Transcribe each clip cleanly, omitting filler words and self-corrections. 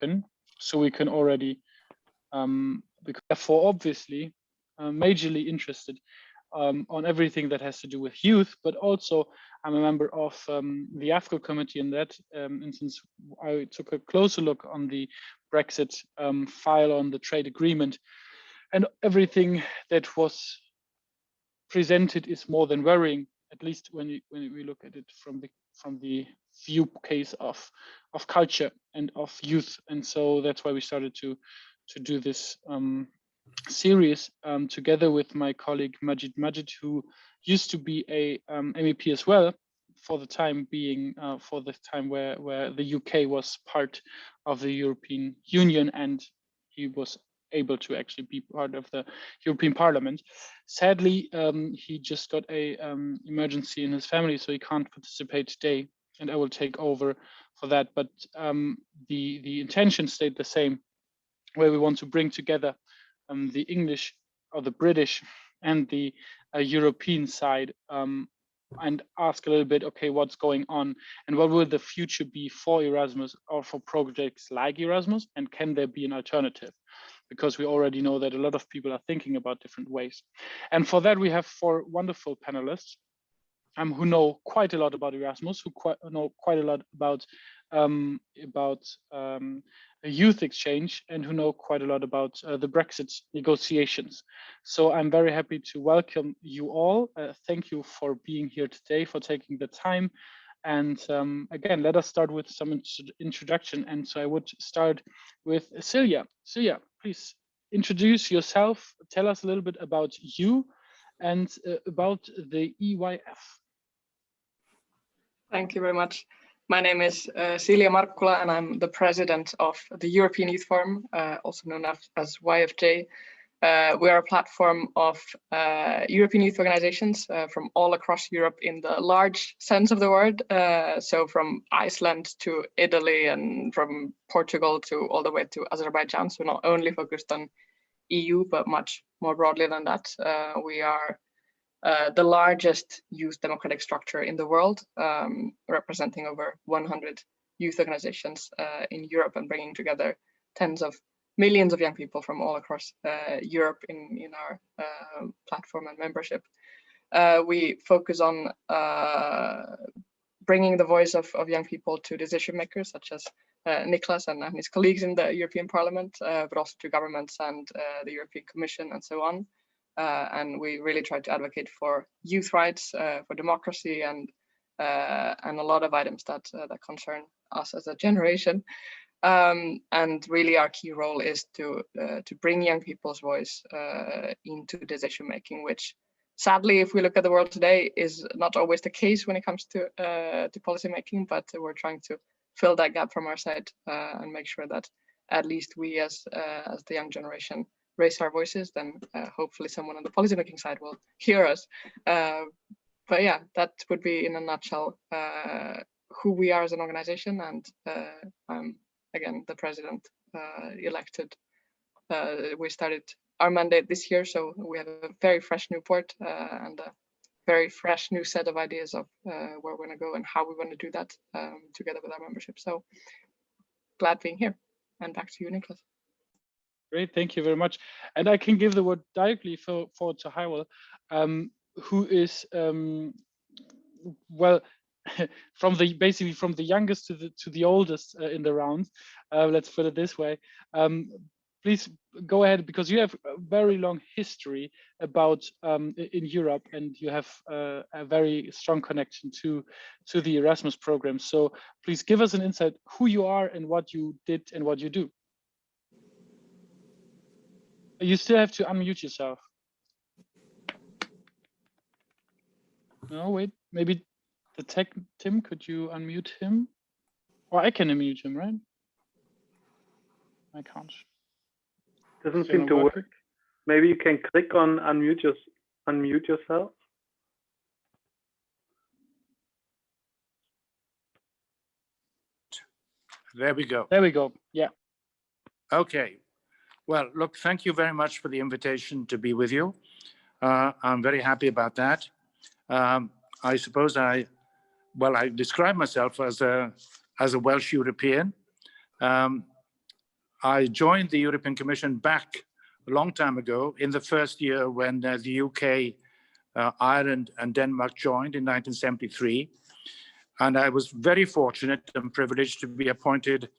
open, so we can already, because therefore obviously majorly interested on everything that has to do with youth, but also I'm a member of the AFCO committee. In that instance, I took a closer look on the Brexit file on the trade agreement, and everything that was presented is more than worrying, at least when we look at it from the view case of culture and of youth. And so that's why we started to do this series together with my colleague Magid Magid, who used to be a MEP as well, for the time being, for the time where the UK was part of the European Union, and he was able to actually be part of the European Parliament. Sadly, he just got a emergency in his family, so he can't participate today, and I will take over for that. But the intention stayed the same, where we want to bring together the English or the British and the European side, and ask a little bit, okay, what's going on and what will the future be for Erasmus or for projects like Erasmus, and can there be an alternative? Because we already know that a lot of people are thinking about different ways. And for that, we have 4 wonderful panelists who know quite a lot about Erasmus, who know quite a lot about a youth exchange, and who know quite a lot about the Brexit negotiations. So I'm very happy to welcome you all. Thank you for being here today, for taking the time. And again, let us start with some introduction. And so I would start with Silja. Silja, please introduce yourself. Tell us a little bit about you and about the EYF. Thank you very much. My name is Silja Markkula, and I'm the president of the European Youth Forum, also known as YFJ. We are a platform of European youth organizations from all across Europe in the large sense of the word. So from Iceland to Italy, and from Portugal to all the way to Azerbaijan. So not only focused on EU, but much more broadly than that. We are the largest youth democratic structure in the world, representing over 100 youth organizations in Europe, and bringing together tens of millions of young people from all across Europe in our platform and membership. We focus on bringing the voice of young people to decision makers, such as Niklas and his colleagues in the European Parliament, but also to governments and the European Commission and so on. And we really try to advocate for youth rights, for democracy, and a lot of items that concern us as a generation. And really, our key role is to bring young people's voice into decision making, which sadly, if we look at the world today, is not always the case when it comes to policy making. But we're trying to fill that gap from our side and make sure that at least we, as the young generation, raise our voices. Then hopefully someone on the policymaking side will hear us. But yeah, that would be in a nutshell who we are as an organization. And I'm again the president elected. We started our mandate this year, so we have a very fresh new board and a very fresh new set of ideas of where we're going to go and how we want to do that together with our membership. So glad being here. And back to you, Niklas. Great, thank you very much. And I can give the word directly forward to Hywel, who is well, basically from the youngest to the oldest in the round. Let's put it this way. Please go ahead, because you have a very long history about in Europe, and you have a very strong connection to the Erasmus program. So please give us an insight who you are and what you did and what you do. You still have to unmute yourself. No, wait, maybe the tech, Tim, could you unmute him? Or I can unmute him, right? I can't. Doesn't seem to work. Maybe you can click on unmute yourself. There we go. There we go. Yeah. Okay. Well, look, thank you very much for the invitation to be with you. I'm very happy about that. I suppose I describe myself as a Welsh European. I joined the European Commission back a long time ago in the first year when the UK, Ireland and Denmark joined in 1973. And I was very fortunate and privileged to be appointed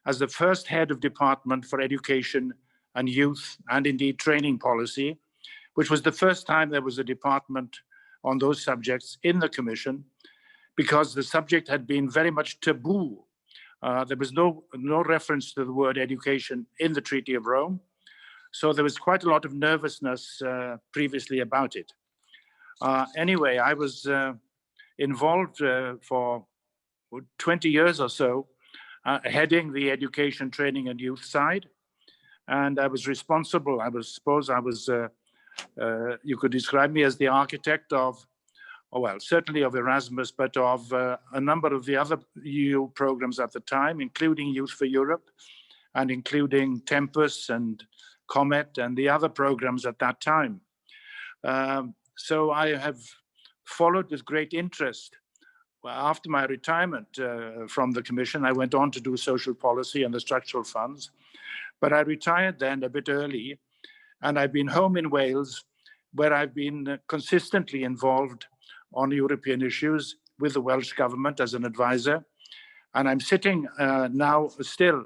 as the first head of department for education and youth and indeed training policy, which was the first time there was a department on those subjects in the Commission, because the subject had been very much taboo. There was no reference to the word education in the Treaty of Rome. So there was quite a lot of nervousness previously about it. Anyway, I was involved for 20 years or so, heading the education, training and youth side. And I was responsible, you could describe me as the architect of, well, certainly of Erasmus, but of a number of the other EU programs at the time, including Youth for Europe and including Tempus and Comet and the other programs at that time. So I have followed with great interest. Well, after my retirement from the Commission, I went on to do social policy and the structural funds, but I retired then a bit early, and I've been home in Wales, where I've been consistently involved on European issues with the Welsh government as an advisor. And I'm sitting now still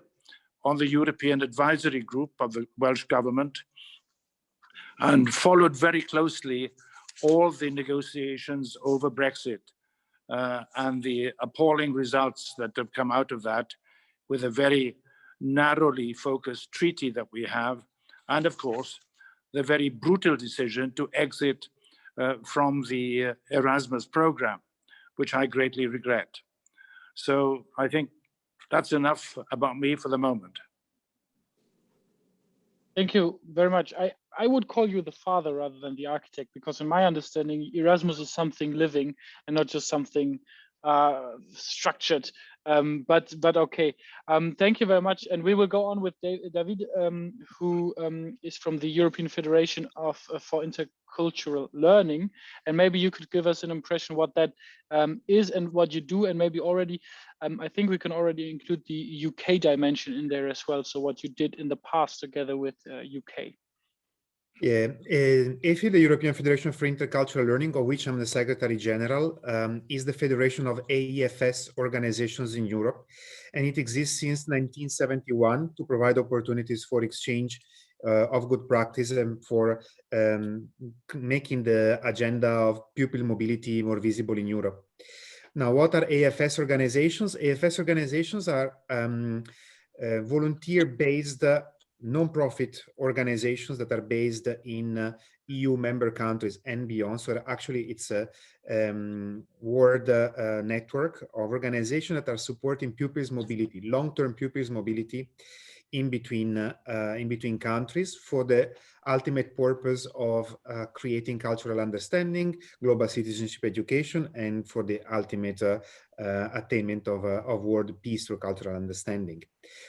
on the European Advisory Group of the Welsh government, and followed very closely all the negotiations over Brexit and the appalling results that have come out of that, with a very narrowly focused treaty that we have, and of course, the very brutal decision to exit from the Erasmus program, which I greatly regret. So I think that's enough about me for the moment. Thank you very much. I would call you the father rather than the architect, because in my understanding, Erasmus is something living and not just something structured. But okay, thank you very much. And we will go on with David, who is from the European Federation for Intercultural Learning. And maybe you could give us an impression what that is and what you do. And maybe already, I think we can already include the UK dimension in there as well. So what you did in the past together with UK. Yeah, EFI, the European Federation for Intercultural Learning, of which I'm the Secretary General, is the federation of AEFS organizations in Europe, and it exists since 1971 to provide opportunities for exchange of good practice and for making the agenda of pupil mobility more visible in Europe. Now, what are AFS organizations? AFS organizations are volunteer-based non-profit organizations that are based in EU member countries and beyond. So actually it's a world network of organizations that are supporting pupils' mobility, long-term pupils' mobility in between countries, for the ultimate purpose of creating cultural understanding, global citizenship education, and for the ultimate attainment of world peace through cultural understanding.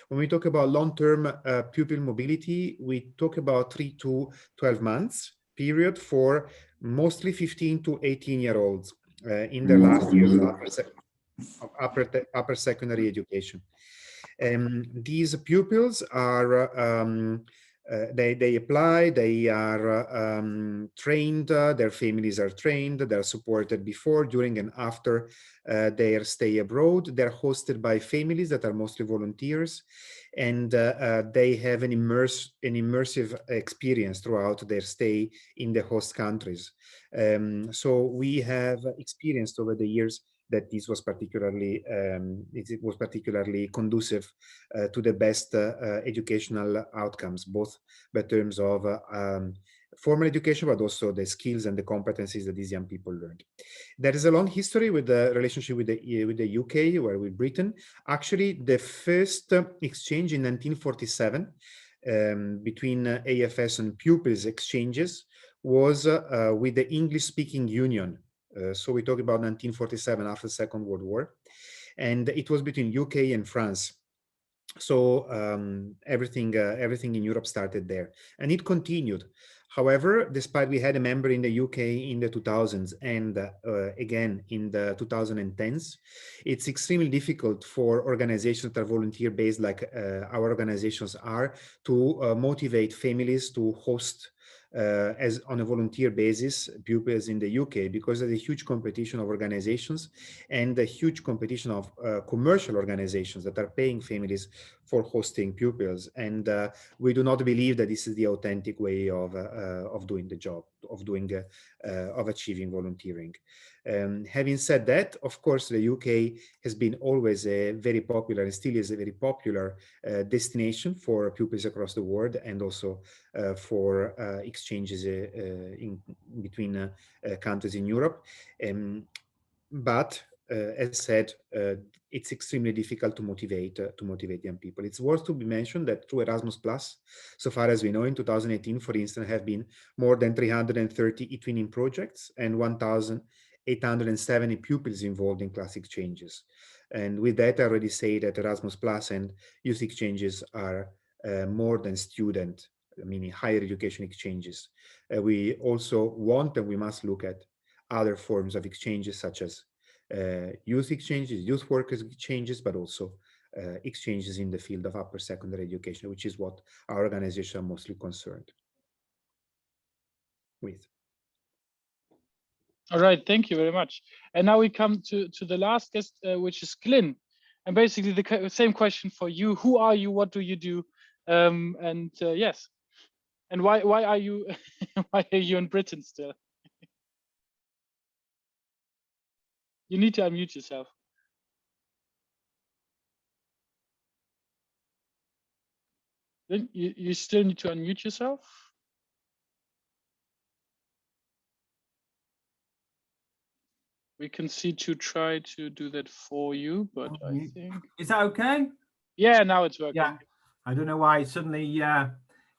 When we talk about long-term pupil mobility, we talk about 3 to 12 months period for mostly 15 to 18-year-olds in their last years of upper secondary education. These pupils are they apply, they are trained, their families are trained, they're supported before, during, and after their stay abroad. They're hosted by families that are mostly volunteers, and they have an immersive experience throughout their stay in the host countries. So we have experienced over the years that this was particularly conducive to the best educational outcomes, both by terms of formal education, but also the skills and the competencies that these young people learned. There is a long history with the relationship with the UK, or with Britain. Actually, the first exchange in 1947 between AFS and pupils exchanges was with the English-speaking Union. So we talk about 1947, after the Second World War, and it was between UK and France. So everything in Europe started there, and it continued. However, despite we had a member in the UK in the 2000s and again in the 2010s, it's extremely difficult for organizations that are volunteer-based like our organizations are to motivate families to host as on a volunteer basis pupils in the UK, because there's a huge competition of organizations and a huge competition of commercial organizations that are paying families for hosting pupils. And we do not believe that this is the authentic way of doing the job, of achieving volunteering. Having said that, of course, the UK has been always a very popular and still is a very popular destination for pupils across the world, and also for exchanges in between countries in Europe. But as said, it's extremely difficult to motivate young people. It's worth to be mentioned that through Erasmus Plus, so far as we know, in 2018, for instance, have been more than 330 e-twinning projects and 1,870 pupils involved in class exchanges. And with that, I already say that Erasmus Plus and youth exchanges are more than student, meaning higher education exchanges. We also want and we must look at other forms of exchanges, such as youth exchanges, youth workers exchanges, but also exchanges in the field of upper secondary education, which is what our organization are mostly concerned with. All right, thank you very much. And now we come to the last guest, which is Glyn. And basically the same question for you. Who are you? What do you do? Yes. And why are you why are you in Britain still? You need to unmute yourself. Then you still need to unmute yourself. We can see to try to do that for you, but I think. Is that okay? Yeah, now it's working. Yeah. I don't know why suddenly, yeah,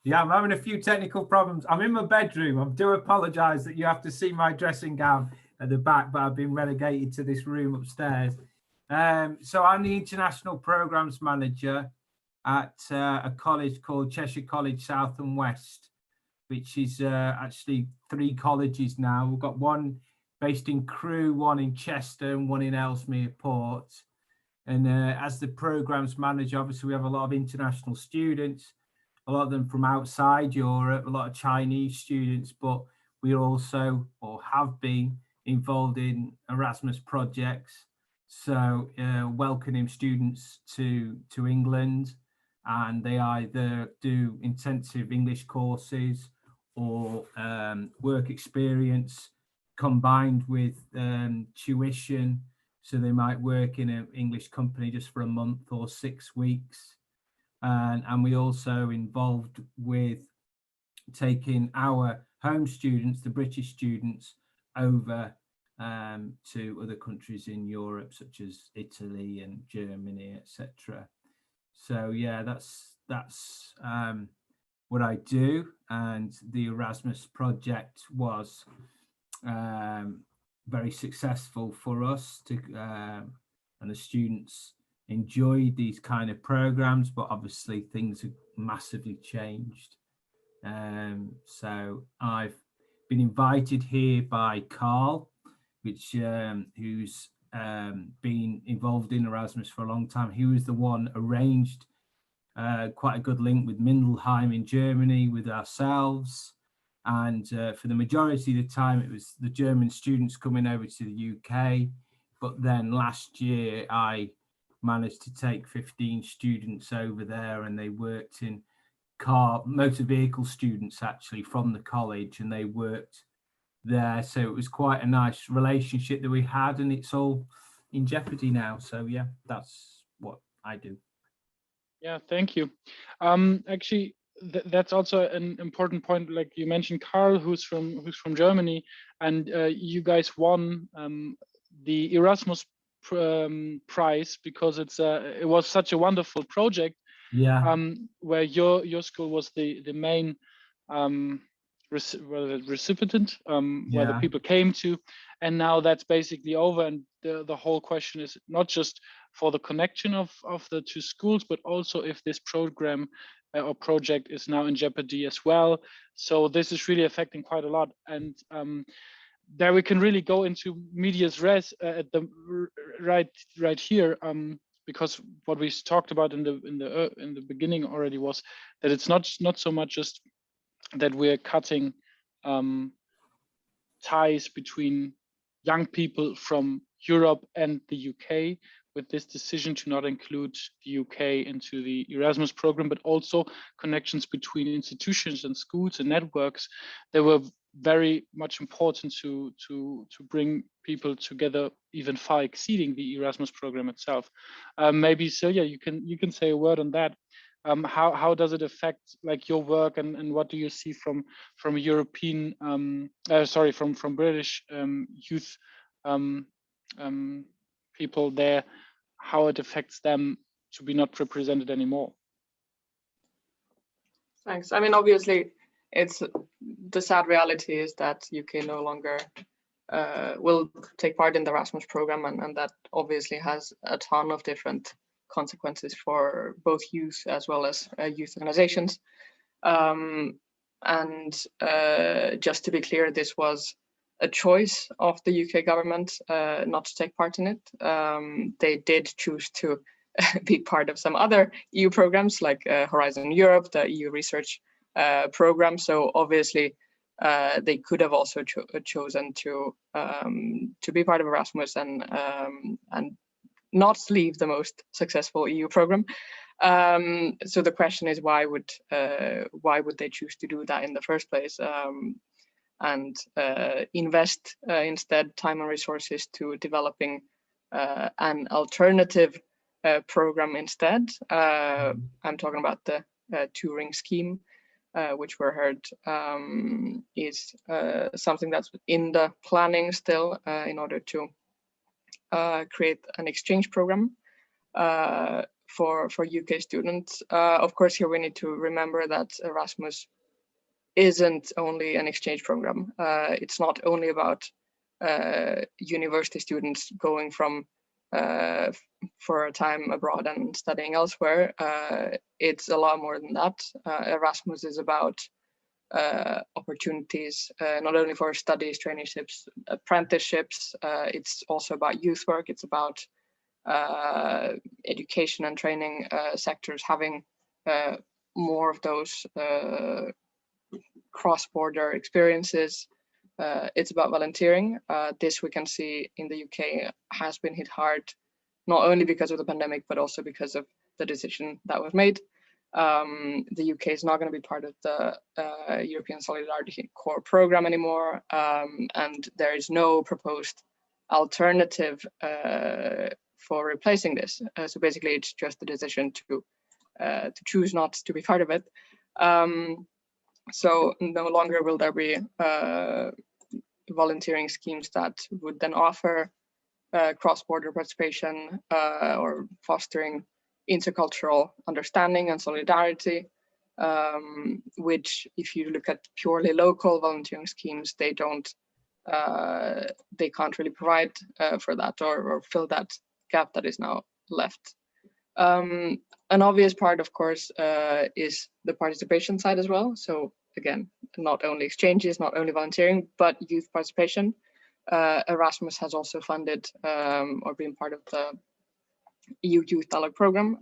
I'm having a few technical problems. I'm in my bedroom. I do apologize that you have to see my dressing gown at the back, but I've been relegated to this room upstairs. So I'm the International Programs Manager at a college called Cheshire College South and West, which is actually 3 colleges now. We've got one based in Crewe, one in Chester, and one in Ellesmere Port. And as the programs manager, obviously we have a lot of international students, a lot of them from outside Europe, a lot of Chinese students, but we also, or have been, involved in Erasmus projects. So welcoming students to England, and they either do intensive English courses or work experience combined with tuition. So they might work in an English company just for a month or 6 weeks. And we also involved with taking our home students, the British students, over to other countries in Europe, such as Italy and Germany, etc. So yeah, that's what I do. And the Erasmus project was very successful for us and the students enjoyed these kind of programs, but obviously things have massively changed. So I've been invited here by Carl, who's been involved in Erasmus for a long time. He was the one arranged quite a good link with Mindelheim in Germany with ourselves. And for the majority of the time, it was the German students coming over to the UK. But then last year, I managed to take 15 students over there, and they worked in motor vehicle students actually from the college, and they worked there. So it was quite a nice relationship that we had, and it's all in jeopardy now. So yeah, that's what I do. Yeah, thank you. Actually, that's also an important point. Like you mentioned, Carl, who's from Germany, and you guys won the Erasmus prize because it was such a wonderful project. Yeah. Where your school was the main recipient, where the people came to, and now that's basically over. And the whole question is not just for the connection of the 2 schools, but also if this program or project is now in jeopardy as well. So this is really affecting quite a lot. And there we can really go into medias res at the right here, because what we talked about in the beginning already was that it's not so much just that we're cutting ties between young people from Europe and the UK with this decision to not include the UK into the Erasmus program, but also connections between institutions and schools and networks that were very much important to bring people together, even far exceeding the Erasmus program itself. Maybe Silja, you can say a word on that. How does it affect like your work, and what do you see from European from British youth people there, how it affects them to be not represented anymore? Thanks. I mean, obviously, it's the sad reality is that UK no longer will take part in the Erasmus program, and that obviously has a ton of different consequences for both youth as well as youth organizations. Just to be clear, this was a choice of the UK government not to take part in it. They did choose to be part of some other EU programs like Horizon Europe, the EU research program. So obviously they could have also chosen to be part of Erasmus and not leave the most successful EU program. So the question is, why would they choose to do that in the first place, and invest instead time and resources to developing an alternative program instead? I'm talking about the Turing scheme, which we heard is something that's in the planning still in order to create an exchange program for UK students. Of course, here we need to remember that Erasmus isn't only an exchange program. It's not only about university students going from for a time abroad and studying elsewhere. It's a lot more than that. Erasmus is about opportunities, not only for studies, traineeships, apprenticeships. It's also about youth work. It's about education and training sectors having more of those cross-border experiences. It's about volunteering. This we can see in the UK has been hit hard, not only because of the pandemic, but also because of the decision that was made. The UK is not going to be part of the European Solidarity Corps program anymore, and there is no proposed alternative for replacing this. So basically, it's just the decision to choose not to be part of it. So no longer will there be volunteering schemes that would then offer cross-border participation or fostering intercultural understanding and solidarity, which, if you look at purely local volunteering schemes, they can't really provide for that or fill that gap that is now left. An obvious part, of course, is the participation side as well. So again, not only exchanges, not only volunteering, but youth participation. Erasmus has also funded or been part of the EU Youth Dialogue Program,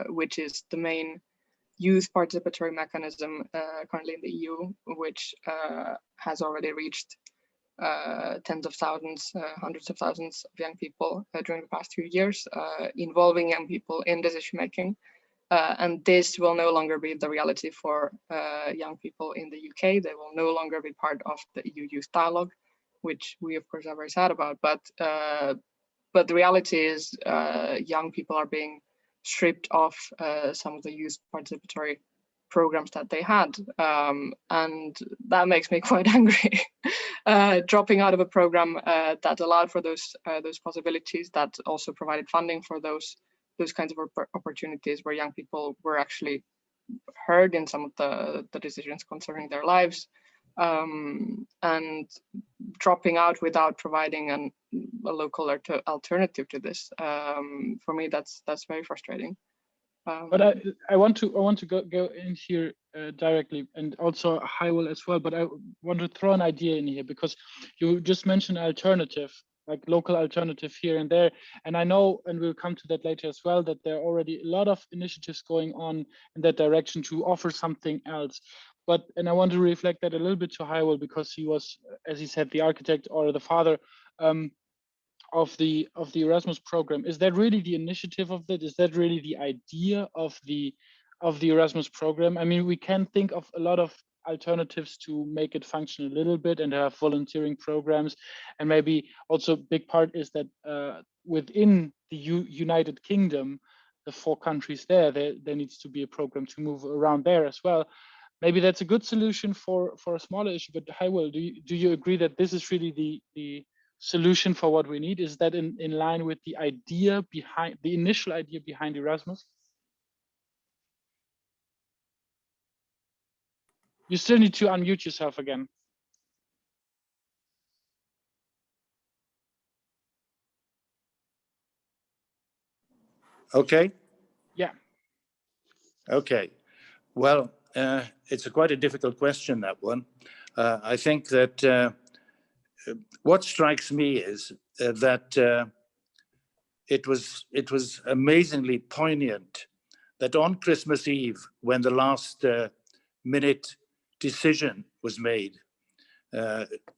which is the main youth participatory mechanism currently in the EU, which has already reached tens of thousands, hundreds of thousands of young people during the past 2 years, involving young people in decision making. And this will no longer be the reality for young people in the UK. They will no longer be part of the EU Youth Dialogue, which we of course are very sad about. But the reality is young people are being stripped of some of the youth participatory programs that they had, and that makes me quite angry. Dropping out of a program that allowed for those possibilities, that also provided funding for those kinds of opportunities where young people were actually heard in some of the decisions concerning their lives, and dropping out without providing a local alternative to this. For me, that's very frustrating. But I want to go in here directly, and also Hywel as well. But I want to throw an idea in here, because you just mentioned alternative, like local alternative here and there. And I know, and we'll come to that later as well, that there are already a lot of initiatives going on in that direction to offer something else. And I want to reflect that a little bit to Hywel, because he was, as he said, the architect or the father of the Erasmus program. Is that really the initiative of that? Is that really the idea of the Erasmus program? I mean, we can think of a lot of alternatives to make it function a little bit, and have volunteering programs, and maybe also a big part is that within the United Kingdom, the 4 countries there needs to be a program to move around there as well. Maybe that's a good solution for a smaller issue. But Hywel, do you agree that this is really the solution for what we need? Is that in line with the idea behind the initial idea behind Erasmus? You still need to unmute yourself again. Okay. Yeah. Okay. Well, it's quite a difficult question, that one. I think that what strikes me is that it was amazingly poignant that on Christmas Eve, when the last minute decision was made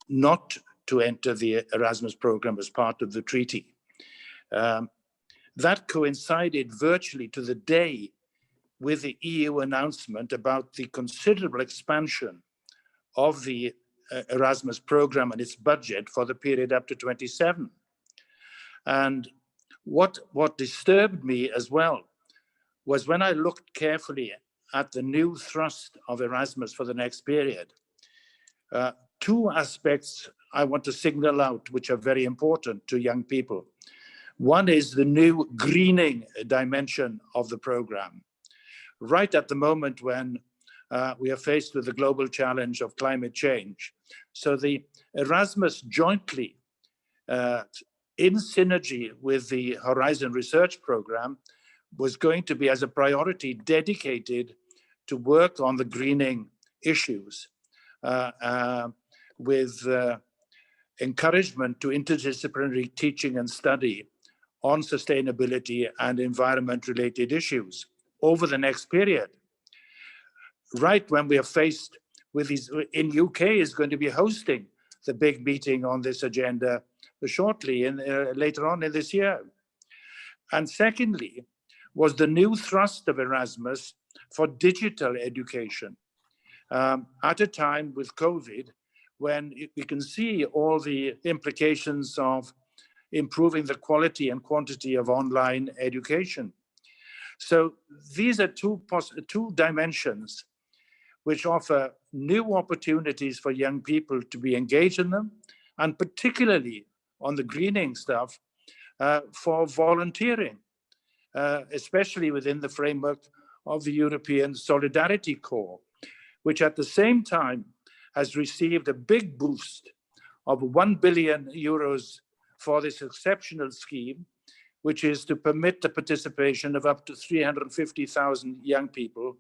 not to enter the Erasmus program as part of the treaty, that coincided virtually to the day with the EU announcement about the considerable expansion of the Erasmus program and its budget for the period up to 27. And what disturbed me as well was when I looked carefully at the new thrust of Erasmus for the next period, 2 aspects I want to signal out, which are very important to young people. One is the new greening dimension of the program. Right at the moment when we are faced with the global challenge of climate change. So the Erasmus jointly, in synergy with the Horizon Research Program, was going to be as a priority dedicated to work on the greening issues with encouragement to interdisciplinary teaching and study on sustainability and environment-related issues over the next period. Right when we are faced with these, in UK is going to be hosting the big meeting on this agenda shortly, later on in this year. And secondly, was the new thrust of Erasmus for digital education at a time with COVID, when we can see all the implications of improving the quality and quantity of online education. So these are two dimensions which offer new opportunities for young people to be engaged in them, and particularly on the greening stuff for volunteering, especially within the framework of the European Solidarity Corps, which at the same time has received a big boost of 1 billion euros for this exceptional scheme, which is to permit the participation of up to 350,000 young people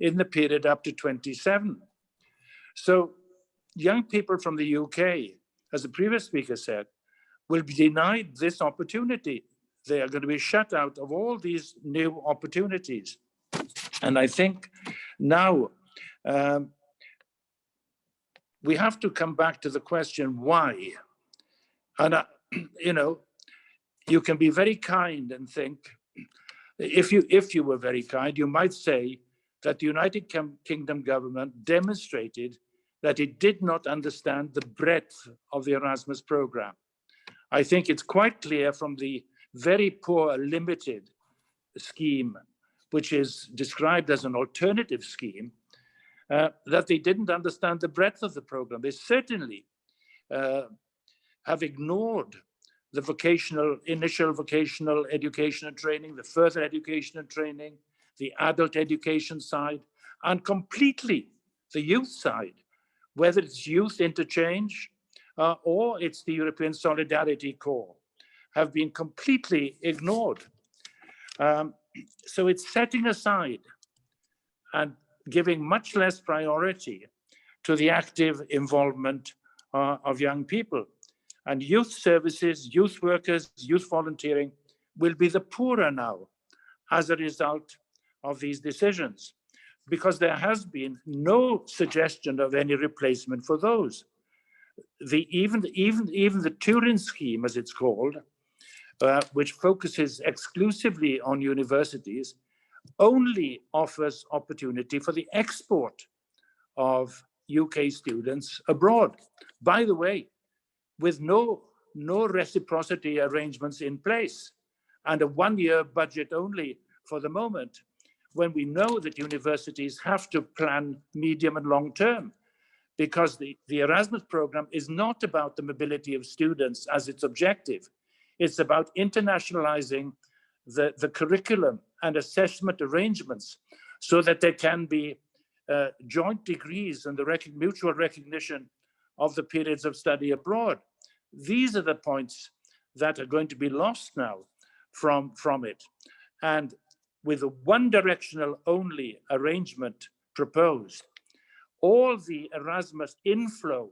in the period up to 27. So young people from the UK, as the previous speaker said, will be denied this opportunity. They are going to be shut out of all these new opportunities. And I think now we have to come back to the question, why? And, you can be very kind and think, if you were very kind, you might say that the United Kingdom government demonstrated that it did not understand the breadth of the Erasmus program. I think it's quite clear from the very poor limited scheme, which is described as an alternative scheme, that they didn't understand the breadth of the program. They certainly have ignored the initial vocational education and training, the further education and training, the adult education side, and completely the youth side, whether it's youth interchange or it's the European Solidarity Corps, have been completely ignored. so it's setting aside and giving much less priority to the active involvement of young people. And youth services, youth workers, youth volunteering will be the poorer now as a result of these decisions, because there has been no suggestion of any replacement for those. Even the Turin scheme, as it's called, which focuses exclusively on universities, only offers opportunity for the export of UK students abroad. By the way, with no reciprocity arrangements in place and a one-year budget only for the moment, when we know that universities have to plan medium and long term, because the Erasmus program is not about the mobility of students as its objective. It's about internationalizing the curriculum and assessment arrangements so that there can be joint degrees and the mutual recognition of the periods of study abroad. These are the points that are going to be lost now from it. And with a one-directional only arrangement proposed, all the Erasmus inflow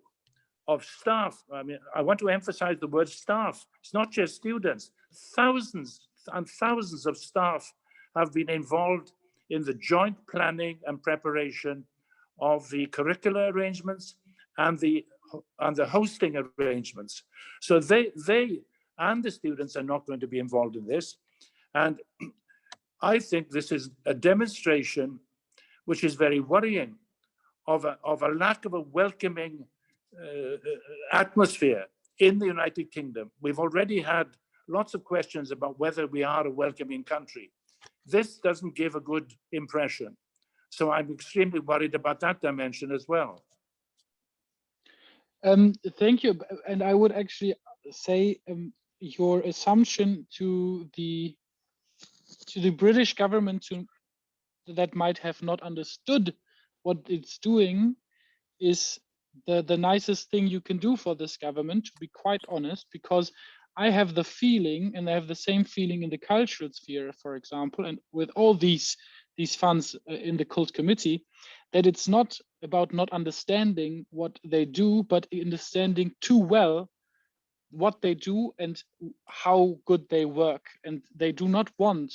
of staff, I mean, I want to emphasize the word staff. It's not just students. Thousands and thousands of staff have been involved in the joint planning and preparation of the curricular arrangements and the hosting arrangements. So they and the students are not going to be involved in this. And I think this is a demonstration which is very worrying of a lack of a welcoming atmosphere in the United Kingdom. We've already had lots of questions about whether we are a welcoming country. This doesn't give a good impression. So I'm extremely worried about that dimension as well. Thank you. And I would actually say your assumption to the British government that might have not understood what it's doing is the nicest thing you can do for this government, to be quite honest, because I have the feeling, and I have the same feeling in the cultural sphere, for example, and with all these funds in the Cult Committee, that it's not about not understanding what they do, but understanding too well what they do and how good they work. And they do not want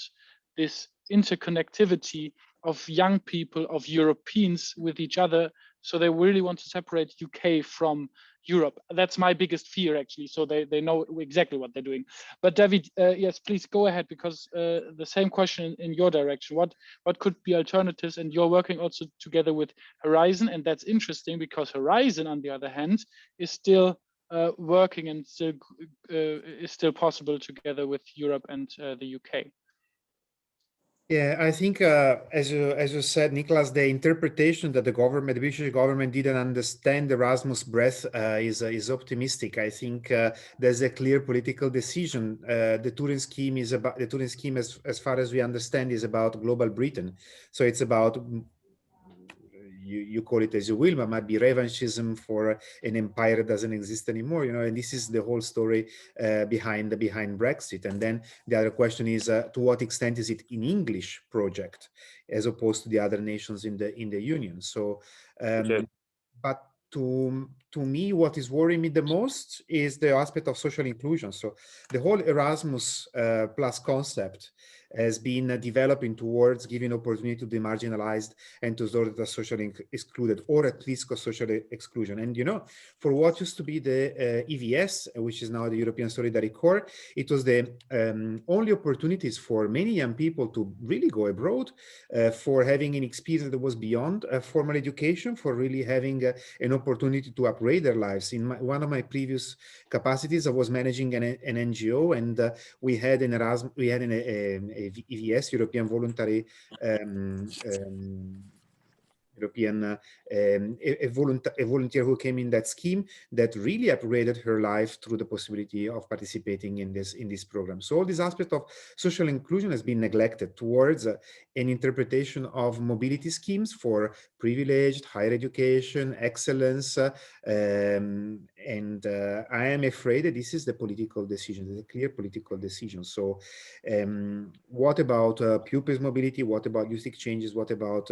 this interconnectivity of young people, of Europeans with each other. So they really want to separate UK from Europe. That's my biggest fear, actually. So they know exactly what they're doing. But David, yes, please go ahead, because the same question in your direction. What could be alternatives? And you're working also together with Horizon, and that's interesting because Horizon, on the other hand, is still working and is still possible together with Europe and the UK. Yeah, I think as you said, Niklas, the interpretation that the British government didn't understand Erasmus breadth is optimistic. I think there's a clear political decision. The Turin scheme as far as we understand, is about global Britain. So it's about, you call it as you will, but might be revanchism for an empire that doesn't exist anymore, and this is the whole story behind Brexit. And then the other question is, to what extent is it an English project as opposed to the other nations in the Union? So, but to me, what is worrying me the most is the aspect of social inclusion. So the whole Erasmus plus concept has been developing towards giving opportunity to the marginalized and to those that are socially excluded, or at least social exclusion. And for what used to be the EVS, which is now the European Solidarity Corps, it was the only opportunities for many young people to really go abroad, for having an experience that was beyond formal education, for really having an opportunity to upgrade their lives. In one of my previous capacities, I was managing an NGO, and we had an Erasmus, we had a EVS, European Voluntary a volunteer who came in that scheme that really upgraded her life through the possibility of participating in this program. So all this aspect of social inclusion has been neglected towards an interpretation of mobility schemes for privileged higher education, excellence, and And I am afraid that this is the political decision, the clear political decision. So what about pupils mobility? What about youth exchanges? What about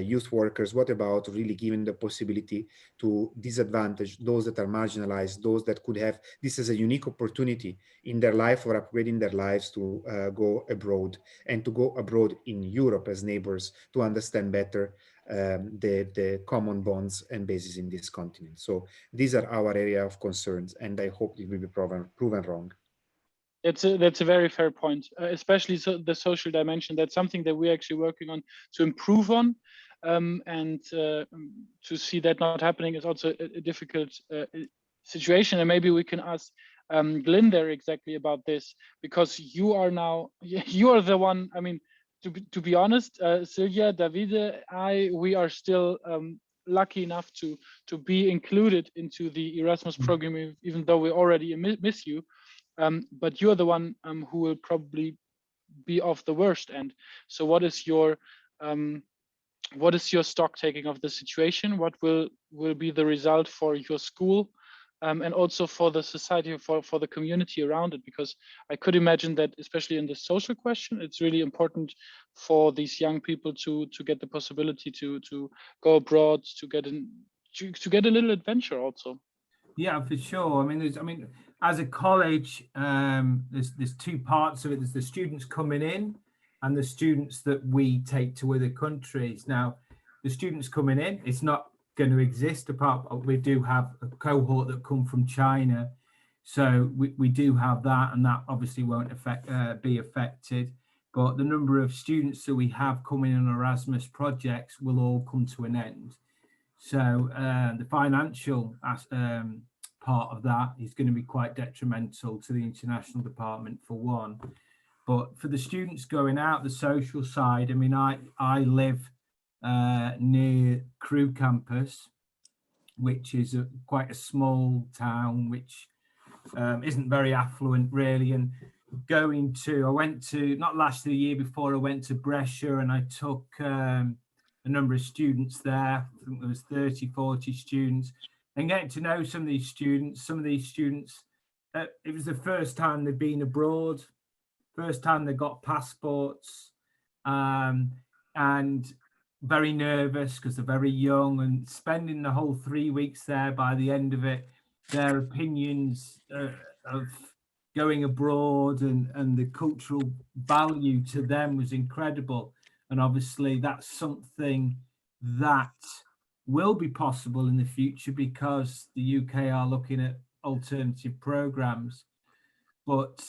youth workers? What about really giving the possibility to disadvantage those that are marginalized, those that could have this as a unique opportunity in their life or upgrading their lives to go abroad, and to go abroad in Europe as neighbors to understand better the common bonds and bases in this continent. So these are our area of concerns, and I hope it will be proven wrong. That's a very fair point, especially the social dimension. That's something that we're actually working on to improve on, and to see that not happening is also a difficult situation. And maybe we can ask Glyn there exactly about this, because you are the one. I mean, to be honest, Silja, Davide, we are still lucky enough to be included into the Erasmus program, even though we already miss you. But you're the one who will probably be off the worst end. So what is your stock taking of the situation? What will be the result for your school, and also for the society, for the community around it? Because I could imagine that, especially in the social question, it's really important for these young people to get the possibility to go abroad, to get a little adventure also. Yeah, for sure. I mean, as a college, there's two parts of it. There's the students coming in and the students that we take to other countries. Now, the students coming in, it's not going to exist apart. We do have a cohort that come from China, so we do have that, and that obviously won't be affected. But the number of students that we have coming in Erasmus projects will all come to an end. So the financial part of that is going to be quite detrimental to the international department, for one. But for the students going out, the social side, I mean, I live near Crewe campus, which is quite a small town, which isn't very affluent really. And I went to, not last year, the year before, I went to Brescia, and I took a number of students there. I think there was 30, 40 students, and getting to know some of these students, it was the first time they'd been abroad, first time they got passports, and very nervous because they're very young, and spending the whole 3 weeks there, by the end of it, their opinions of going abroad and the cultural value to them was incredible. And obviously that's something that will be possible in the future because the UK are looking at alternative programs. But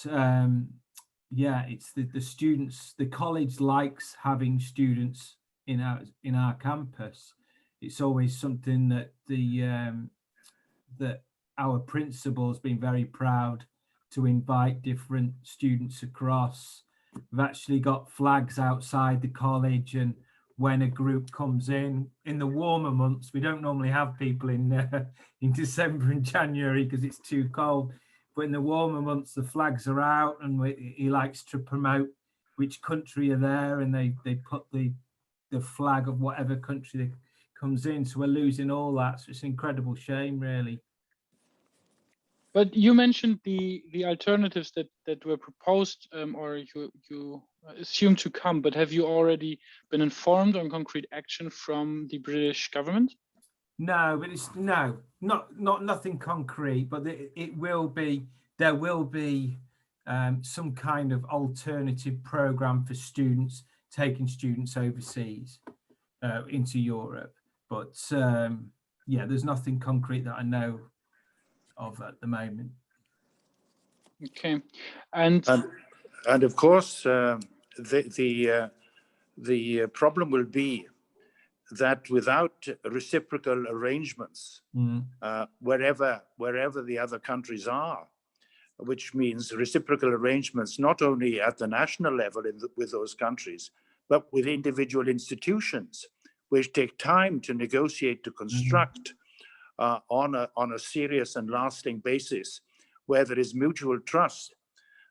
yeah, it's the students, the college likes having students in our campus. It's always something that that our principal's been very proud to invite different students across. We've actually got flags outside the college, and when a group comes in the warmer months, we don't normally have people in December and January because it's too cold, but in the warmer months the flags are out, and he likes to promote which country are there, and they put the flag of whatever country that comes in. So we're losing all that, so it's an incredible shame really. But you mentioned the alternatives that were proposed, or you assume to come, but have you already been informed on concrete action from the British government? No, but it's nothing concrete, but there will be some kind of alternative program for students, taking students overseas into Europe. But yeah, there's nothing concrete that I know of at the moment. Okay, and of course the problem will be that without reciprocal arrangements, wherever the other countries are, which means reciprocal arrangements not only at the national level with those countries, but with individual institutions, which take time to negotiate, to construct on a serious and lasting basis, where there is mutual trust.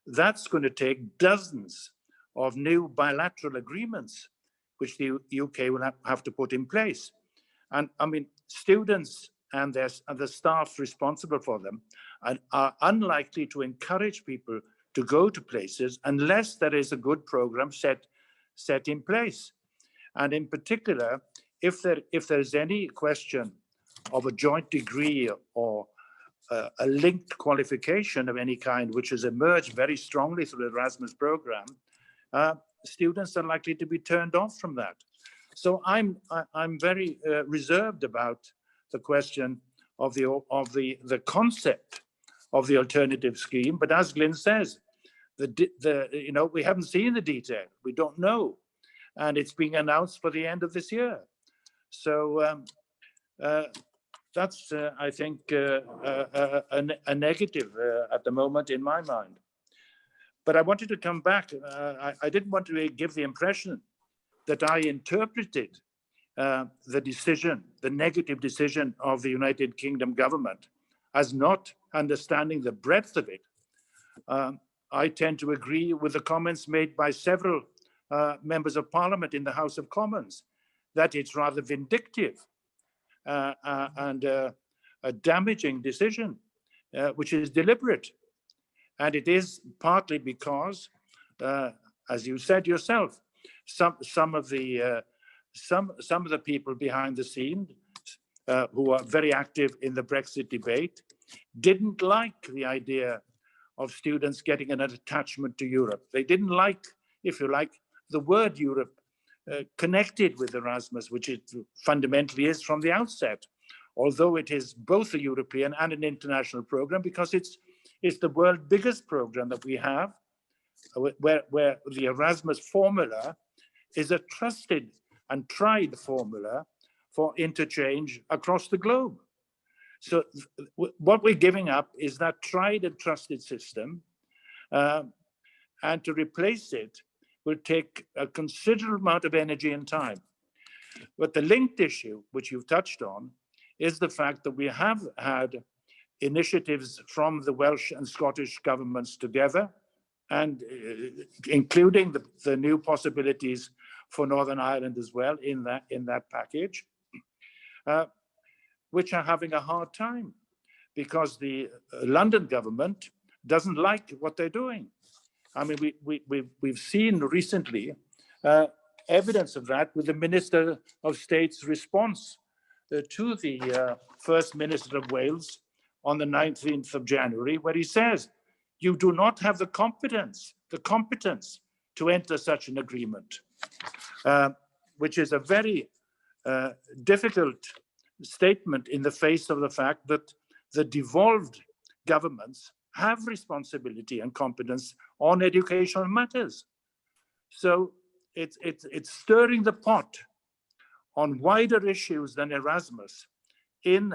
That's going to take dozens of new bilateral agreements, which the UK will have to put in place. And I mean, students and the staff responsible for them are unlikely to encourage people to go to places unless there is a good program set in place. And in particular, if there is any question of a joint degree or a linked qualification of any kind, which has emerged very strongly through the Erasmus program, students are likely to be turned off from that. So I'm very reserved about the question of the concept of the alternative scheme. But as Glyn says, we haven't seen the detail. We don't know, and it's being announced for the end of this year. So that's, I think, a negative at the moment in my mind. But I wanted to come back. I didn't want to give the impression that I interpreted the negative decision of the United Kingdom government as not understanding the breadth of it. I tend to agree with the comments made by several members of Parliament in the House of Commons that it's rather vindictive and a damaging decision, which is deliberate. And it is partly because, as you said yourself, some of the people behind the scene who are very active in the Brexit debate didn't like the idea of students getting an attachment to Europe. They didn't like, if you like, the word Europe connected with Erasmus, which it fundamentally is from the outset, although it is both a European and an international program, because it's the world's biggest program that we have, where the Erasmus formula is a trusted and tried formula for interchange across the globe. So what we're giving up is that tried and trusted system, and to replace it will take a considerable amount of energy and time. But the linked issue, which you've touched on, is the fact that we have had initiatives from the Welsh and Scottish governments together, and including the new possibilities for Northern Ireland as well in that package, which are having a hard time because the London government doesn't like what they're doing. I mean, we've seen recently evidence of that with the Minister of State's response to the First Minister of Wales on the 19th of January, where he says, you do not have the competence to enter such an agreement, which is a very difficult statement in the face of the fact that the devolved governments have responsibility and competence on educational matters. So it's stirring the pot on wider issues than Erasmus in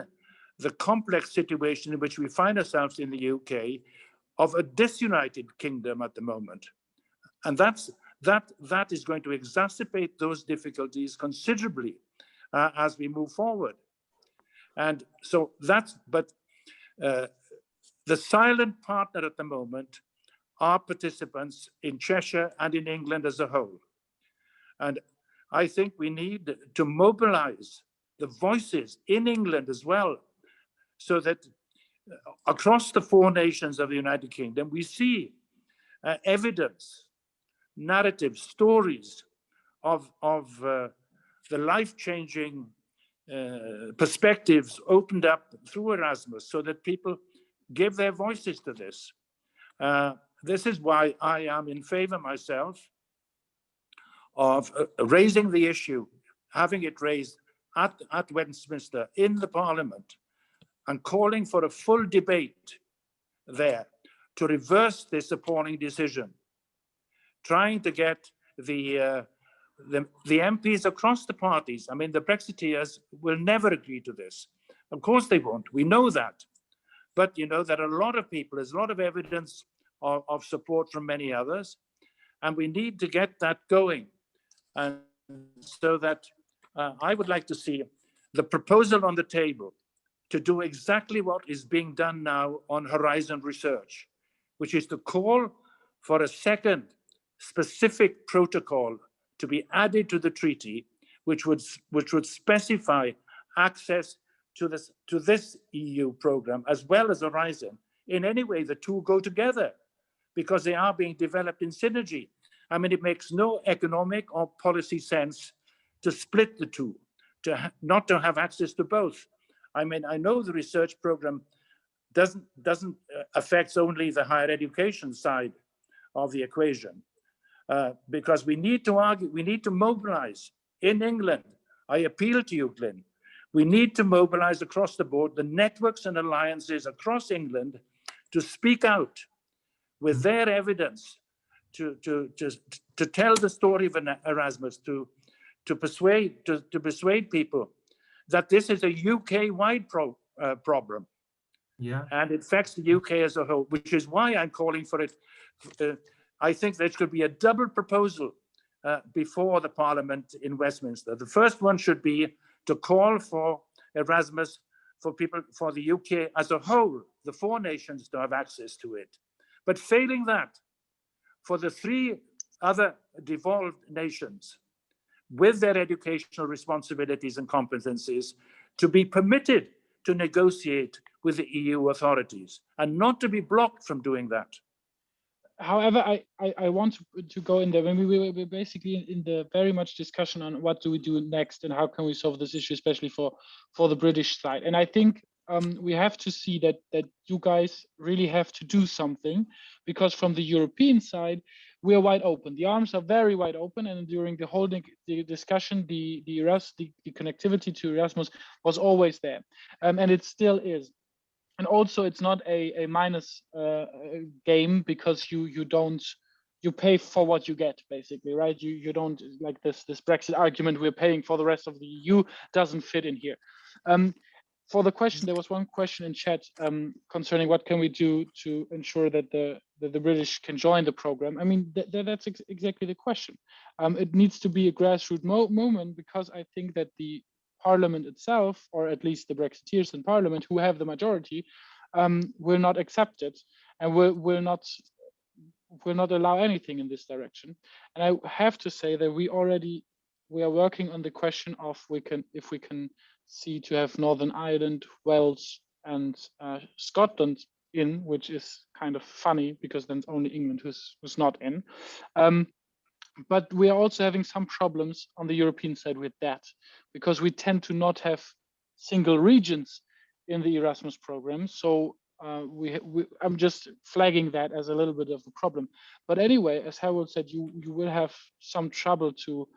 the complex situation in which we find ourselves in the UK of a disunited kingdom at the moment. And that is going to exacerbate those difficulties considerably as we move forward. And so the silent partner at the moment are participants in Cheshire and in England as a whole. And I think we need to mobilize the voices in England as well, so that across the four nations of the United Kingdom, we see evidence, narratives, stories of the life-changing perspectives opened up through Erasmus, so that people give their voices to this. This is why I am in favor myself of raising the issue, having it raised at Westminster in the Parliament, and calling for a full debate there to reverse this appalling decision, trying to get the MPs across the parties. I mean, the Brexiteers will never agree to this. Of course they won't. We know that. But, you know, there are a lot of people, there's a lot of evidence of support from many others, and we need to get that going. And so that I would like to see the proposal on the table to do exactly what is being done now on Horizon Research, which is to call for a second specific protocol to be added to the treaty, which would specify access to this EU program as well as Horizon. In any way, the two go together because they are being developed in synergy. I mean, it makes no economic or policy sense to split the two, not to have access to both. I mean, I know the research program doesn't affects only the higher education side of the equation, because we need to mobilize in England. I appeal to you, Glyn. We need to mobilize across the board the networks and alliances across England to speak out with their evidence, to tell the story of Erasmus, to persuade people that this is a UK-wide problem. Yeah. And it affects the UK as a whole, which is why I'm calling for it. I think there should be a double proposal before the Parliament in Westminster. The first one should be to call for Erasmus for the UK as a whole, the 4 nations, to have access to it. But failing that, for the 3 other devolved nations with their educational responsibilities and competencies to be permitted to negotiate with the EU authorities and not to be blocked from doing that. However, I want to go in there when we're basically in the very much discussion on what do we do next and how can we solve this issue, especially for the British side. And I think we have to see that you guys really have to do something, because from the European side, we are wide open. The arms are very wide open, and during the whole discussion, the connectivity to Erasmus was always there, and it still is. And also, it's not a minus game, because you pay for what you get, basically, right? You don't, like this Brexit argument we're paying for the rest of the EU doesn't fit in here. For the question, there was one question in chat concerning what can we do to ensure that the British can join the program. I mean, that's exactly the question. It needs to be a grassroots movement, because I think that the Parliament itself, or at least the Brexiteers in Parliament who have the majority, will not accept it, and will not allow anything in this direction. And I have to say that we are working on the question of if we can see to have Northern Ireland, Wales, and Scotland in, which is kind of funny because then it's only England who's not in. But we are also having some problems on the European side with that, because we tend to not have single regions in the Erasmus program. So I'm just flagging that as a little bit of a problem. But anyway, as Hywel said, you will have some trouble to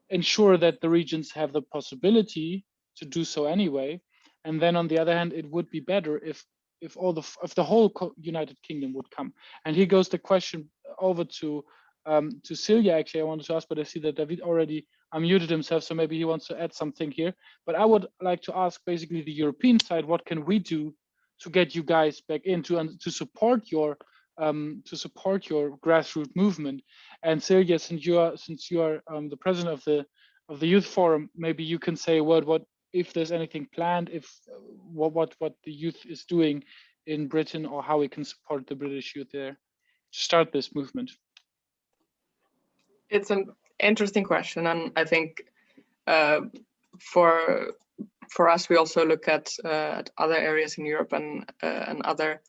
ensure that the regions have the possibility to do so anyway. And then on the other hand, it would be better if the whole United Kingdom would come. And here goes the question over to Silja. Actually, I wanted to ask, but I see that David already unmuted himself, so maybe he wants to add something here. But I would like to ask basically the European side, what can we do to get you guys back into and to support your grassroots movement? And Silja, since you are the president of the youth forum, maybe you can say a word. What if there's anything planned? If what the youth is doing in Britain, or how we can support the British youth there to start this movement? It's an interesting question, and I think for us, we also look at other areas in Europe and other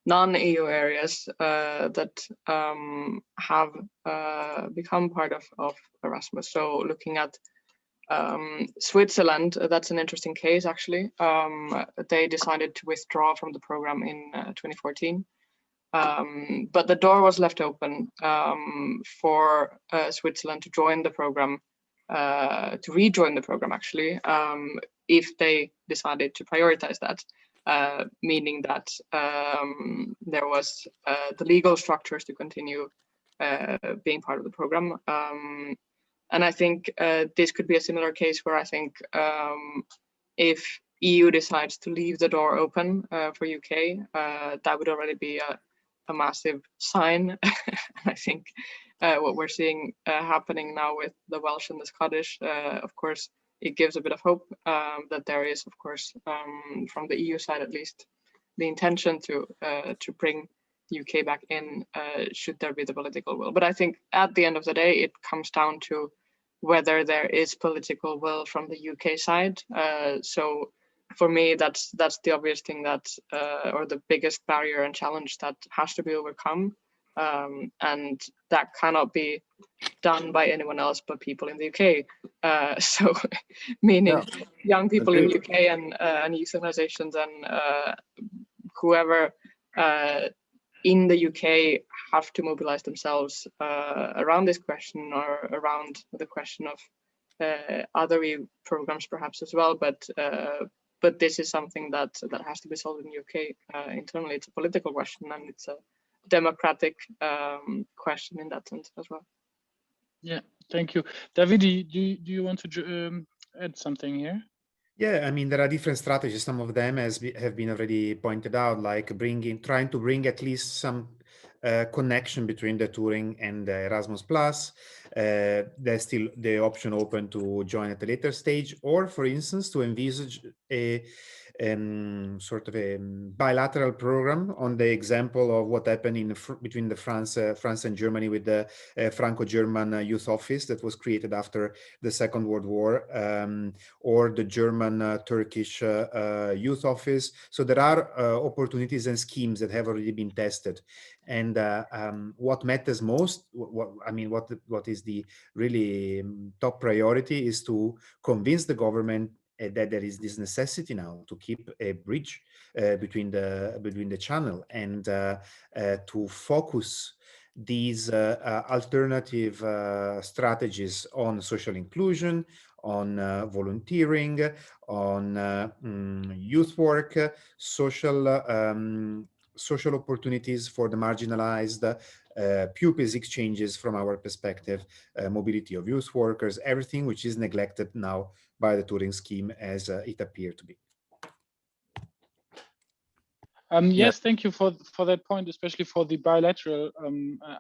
non-EU areas that have become part of Erasmus. So looking at Switzerland, that's an interesting case, actually. They decided to withdraw from the program in 2014. But the door was left open for Switzerland to join the program, to rejoin the program, actually, if they decided to prioritize that. Meaning that there was the legal structures to continue being part of the program. And I think this could be a similar case where I think if EU decides to leave the door open for UK, that would already be a massive sign. I think what we're seeing happening now with the Welsh and the Scottish, of course, it gives a bit of hope that there is, of course, from the EU side at least, the intention to bring UK back in, should there be the political will. But I think at the end of the day, it comes down to whether there is political will from the UK side. So for me, that's the obvious thing that, or the biggest barrier and challenge that has to be overcome. And that cannot be done by anyone else but people in the UK. So meaning young people in the UK and youth organizations and whoever in the UK have to mobilize themselves around this question, or around the question of other EU programs perhaps as well. But this is something that has to be solved in the UK internally. It's a political question, and it's a democratic question in that sense as well. Yeah, thank you. Davide, do you want to add something here? Yeah, I mean, there are different strategies. Some of them have been already pointed out, like trying to bring at least some connection between the Turing and the Erasmus Plus. There's still the option open to join at a later stage, or for instance, to envisage a sort of a bilateral program on the example of what happened between the France and Germany with the Franco-German Youth Office that was created after the Second World War, or the German-Turkish Youth Office. So there are opportunities and schemes that have already been tested. And what matters most, what is the really top priority, is to convince the government that there is this necessity now to keep a bridge between the channel, and to focus these alternative strategies on social inclusion, on volunteering, on youth work, social opportunities for the marginalized, pupils exchanges from our perspective, mobility of youth workers, everything which is neglected now by the Turing scheme as it appeared to be. Yes, thank you for that point, especially for the bilateral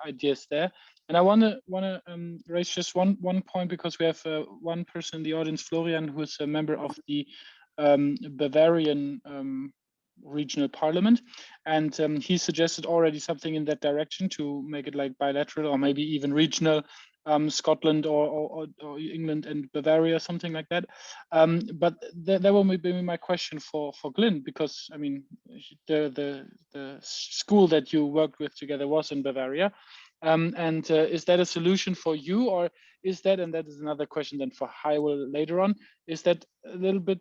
ideas there. And I want to raise just one point, because we have one person in the audience, Florian, who is a member of the Bavarian regional parliament, and he suggested already something in that direction, to make it like bilateral, or maybe even regional, Scotland or England and Bavaria, something like that. But that will be my question for Glyn, because I mean, the school that you worked with together was in Bavaria. And is that a solution for you, or is that, and that is another question then for Hywel later on, is that a little bit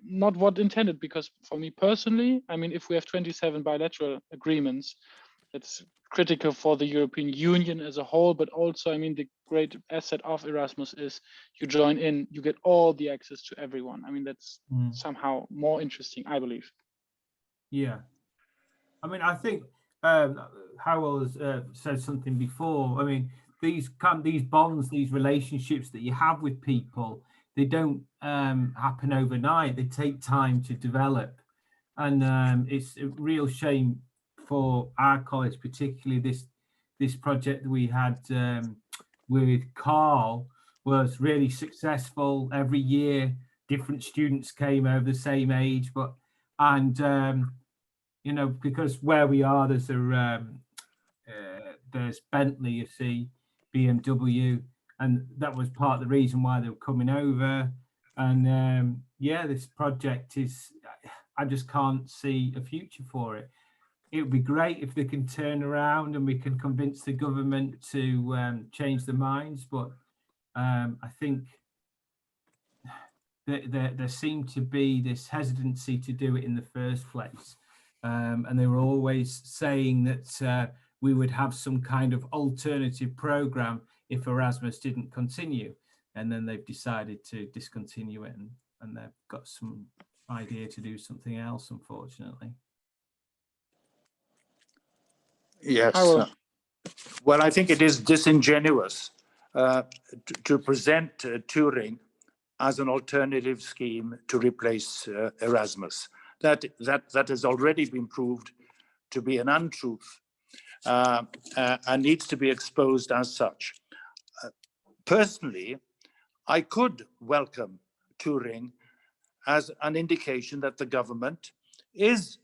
not what intended? Because for me personally, I mean, if we have 27 bilateral agreements, it's critical for the European Union as a whole, but also, I mean, the great asset of Erasmus is you join in, you get all the access to everyone. I mean, that's somehow more interesting, I believe. Yeah. I mean, I think Hywel has said something before. I mean, these bonds, these relationships that you have with people, they don't happen overnight. They take time to develop. And it's a real shame for our college, particularly this project that we had with Carl was really successful. Every year, different students came over the same age, you know, because where we are, there's Bentley, you see, BMW, and that was part of the reason why they were coming over. And yeah, this project is, I just can't see a future for it. It would be great if they can turn around and we can convince the government to change their minds, but I think there seemed to be this hesitancy to do it in the first place. And they were always saying that we would have some kind of alternative program if Erasmus didn't continue. And then they've decided to discontinue it, and they've got some idea to do something else, unfortunately. Yes. Well, I think it is disingenuous to present Turing as an alternative scheme to replace Erasmus. That has already been proved to be an untruth and needs to be exposed as such. Personally, I could welcome Turing as an indication that the government is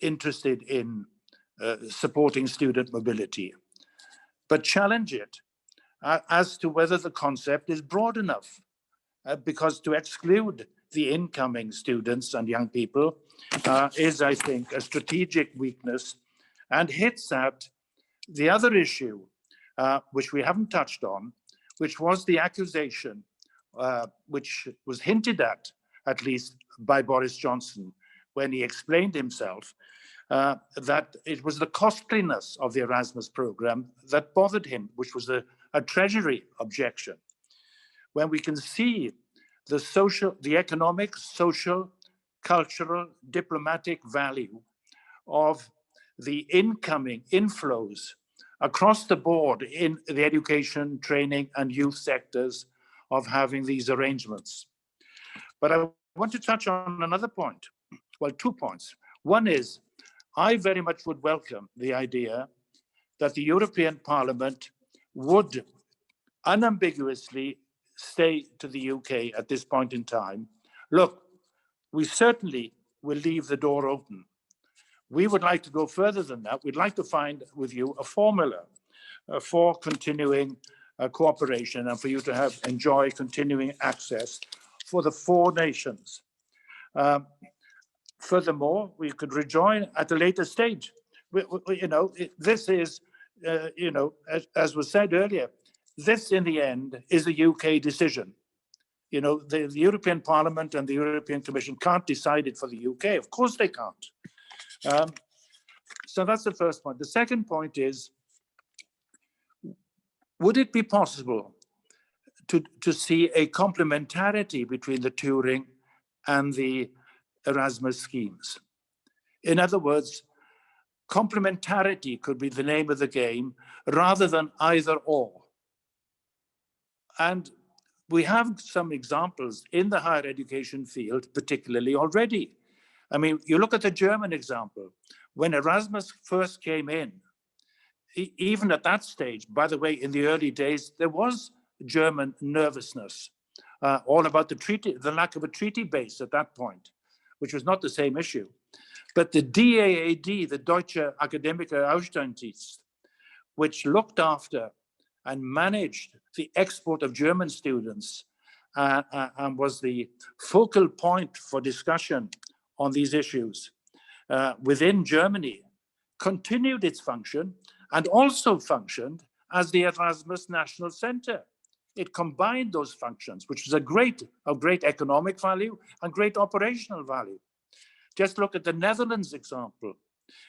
interested in supporting student mobility, but challenge it as to whether the concept is broad enough, because to exclude the incoming students and young people is, I think, a strategic weakness and hits at the other issue, which we haven't touched on, which was the accusation, which was hinted at least by Boris Johnson when he explained himself, that it was the costliness of the Erasmus program that bothered him, which was a treasury objection. When we can see the economic, social, cultural, diplomatic value of the incoming inflows across the board in the education, training, and youth sectors of having these arrangements. But I want to touch on another point. Well, 2 points. One is, I very much would welcome the idea that the European Parliament would unambiguously say to the UK at this point in time, look, we certainly will leave the door open. We would like to go further than that. We'd like to find with you a formula for continuing cooperation and for you to enjoy continuing access for the 4 nations. Furthermore, we could rejoin at a later stage. This is, as was said earlier, this in the end is a UK decision. The European Parliament and the European Commission can't decide it for the UK. Of course they can't. So that's the first point. The second point is, would it be possible to see a complementarity between the Turing and the Erasmus schemes? In other words, complementarity could be the name of the game rather than either or. And we have some examples in the higher education field, particularly already. I mean, you look at the German example. When Erasmus first came in, even at that stage, by the way, in the early days, there was German nervousness, all about the treaty, the lack of a treaty base at that point, which was not the same issue. But the DAAD, the Deutsche Akademische Austauschdienst, which looked after and managed the export of German students and was the focal point for discussion on these issues within Germany, continued its function and also functioned as the Erasmus National Center. It combined those functions, which was of great economic value and great operational value. Just look at the Netherlands example,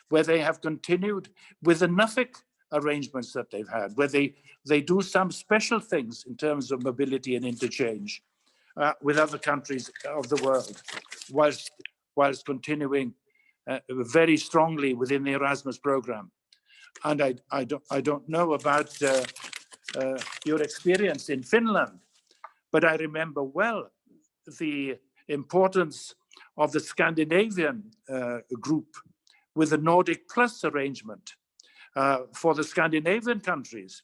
where they have continued with the NUFIC arrangements that they've had, where they do some special things in terms of mobility and interchange with other countries of the world, whilst continuing very strongly within the Erasmus program. And I don't know about your experience in Finland, but I remember well the importance of the Scandinavian group with the Nordic Plus arrangement for the Scandinavian countries,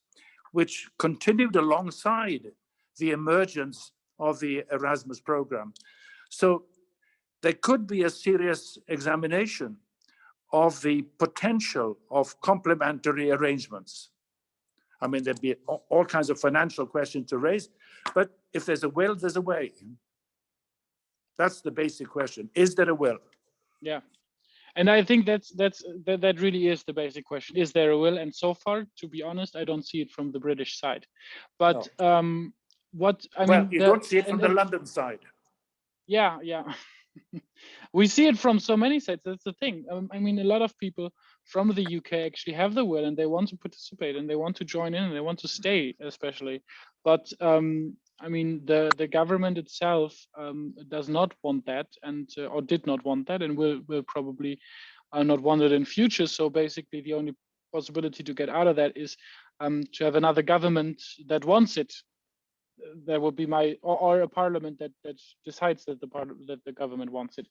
which continued alongside the emergence of the Erasmus program. So there could be a serious examination of the potential of complementary arrangements. I mean, there'd be all kinds of financial questions to raise, but if there's a will, there's a way. That's the basic question. Is there a will? Yeah. And I think that really is the basic question. Is there a will? And so far, to be honest, I don't see it from the British side. But no. You don't see it from the London side. Yeah. We see it from so many sides. That's the thing. I mean, a lot of people from the UK actually have the will and they want to participate and they want to join in and they want to stay, especially. But I mean, the government itself does not want that, and or did not want that, and will probably not want it in future. So basically, the only possibility to get out of that is to have another government that wants it. That would be or a parliament that decides that the government wants it,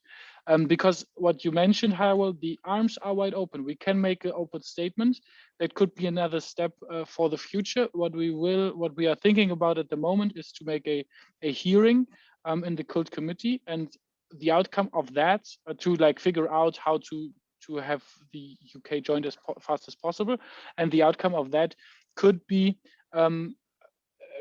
because what you mentioned, Hywel, the arms are wide open. We can make an open statement. That could be another step for the future. What we are thinking about at the moment is to make a hearing in the Cult Committee, and the outcome of that to figure out how to have the UK joined as fast as possible, and the outcome of that could be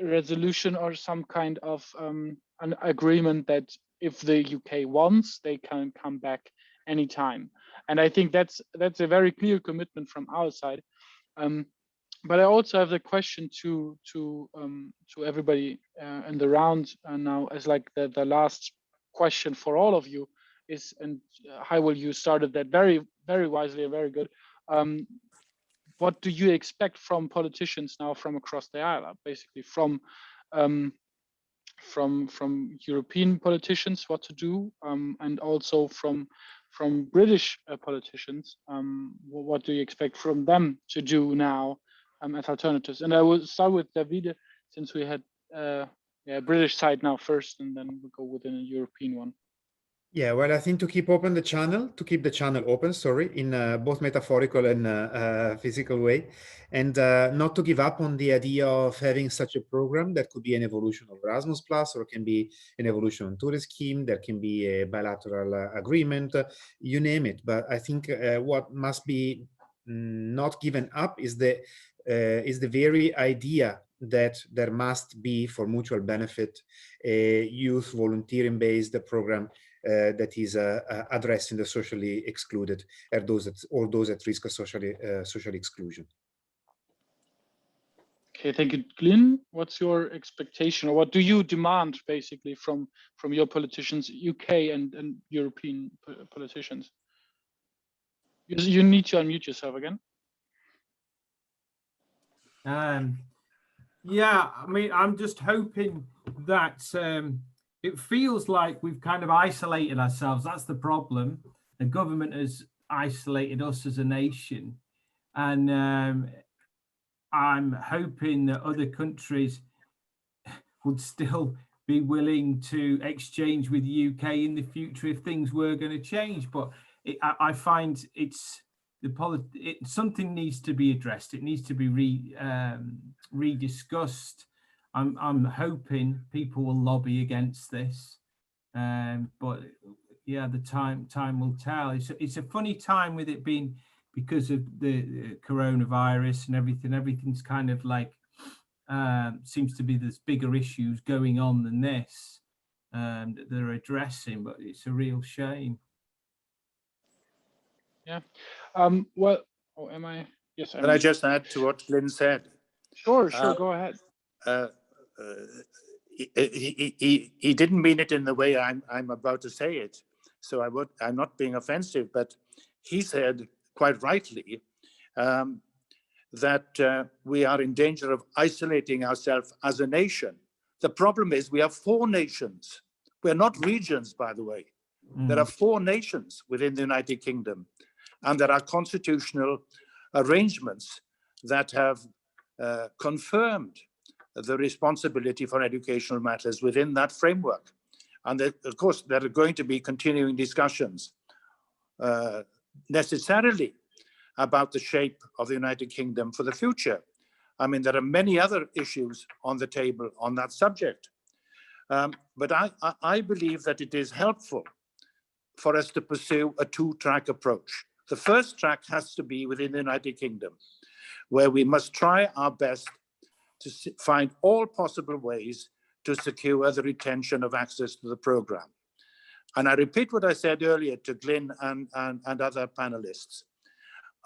resolution or some kind of an agreement that if the UK wants, they can come back anytime. And I think that's a very clear commitment from our side. But I also have the question to everybody in the round now, as like the last question for all of you is, and Hywel, you started that very, very wisely and very good. What do you expect from politicians now from across the aisle, basically from European politicians, what to do, and also from British politicians, what do you expect from them to do now as alternatives? And I will start with Davide, since we had British side now first, and then we'll go within a European one. Yeah, well, I think to keep the channel open, sorry, in both metaphorical and physical way, and not to give up on the idea of having such a program that could be an evolution of Erasmus Plus, or can be an evolution of tourist scheme, there can be a bilateral agreement, you name it. But I think what must be not given up is the very idea that there must be, for mutual benefit, a youth volunteering-based program that is addressing the socially excluded or those at risk of social exclusion. Okay, thank you, Glyn. What's your expectation, or what do you demand, basically, from your politicians, UK and European politicians? You need to unmute yourself again. Yeah, I mean, I'm just hoping that it feels like we've kind of isolated ourselves. That's the problem. The government has isolated us as a nation. And I'm hoping that other countries would still be willing to exchange with the UK in the future if things were going to change. But I find something needs to be addressed. It needs to be rediscussed. I'm hoping people will lobby against this, but yeah, the time will tell. It's a funny time with it being, because of the coronavirus and everything. Everything's kind of like seems to be there's bigger issues going on than this that they're addressing, but it's a real shame. Yeah. Well, am I? Yes. Can I just add to what Glyn said? Sure. Go ahead. He didn't mean it in the way I'm about to say it, so I'm not being offensive, but he said quite rightly that we are in danger of isolating ourselves as a nation. The problem is we have 4 nations. We're not regions, by the way. There are 4 nations within the United Kingdom, and there are constitutional arrangements that have confirmed the responsibility for educational matters within that framework. And of course, there are going to be continuing discussions necessarily about the shape of the United Kingdom for the future. I mean, there are many other issues on the table on that subject. But I believe that it is helpful for us to pursue a 2-track approach. The first track has to be within the United Kingdom, where we must try our best to find all possible ways to secure the retention of access to the program. And I repeat what I said earlier to Glyn and other panelists.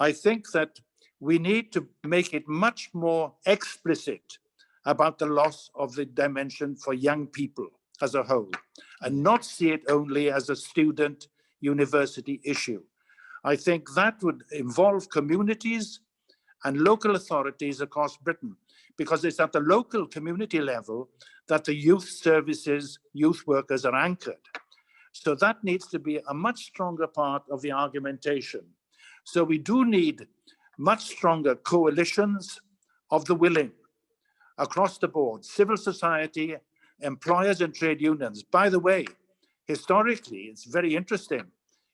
I think that we need to make it much more explicit about the loss of the dimension for young people as a whole, and not see it only as a student university issue. I think that would involve communities and local authorities across Britain, because it's at the local community level that the youth services, youth workers are anchored. So that needs to be a much stronger part of the argumentation. So we do need much stronger coalitions of the willing across the board, civil society, employers and trade unions. By the way, historically, it's very interesting.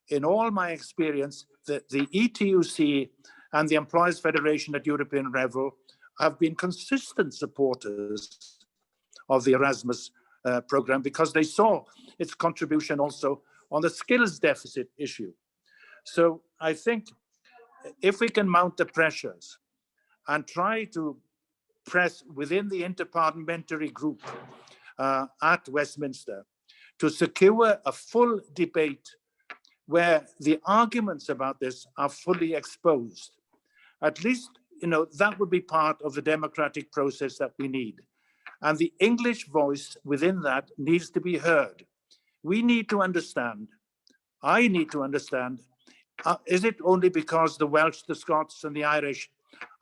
In all my experience, the ETUC and the Employers Federation at European level have been consistent supporters of the Erasmus program, because they saw its contribution also on the skills deficit issue. So I think if we can mount the pressures and try to press within the interparliamentary group at Westminster to secure a full debate where the arguments about this are fully exposed. At least, that would be part of the democratic process that we need. And the English voice within that needs to be heard. We need to understand, I need to understand, is it only because the Welsh, the Scots, and the Irish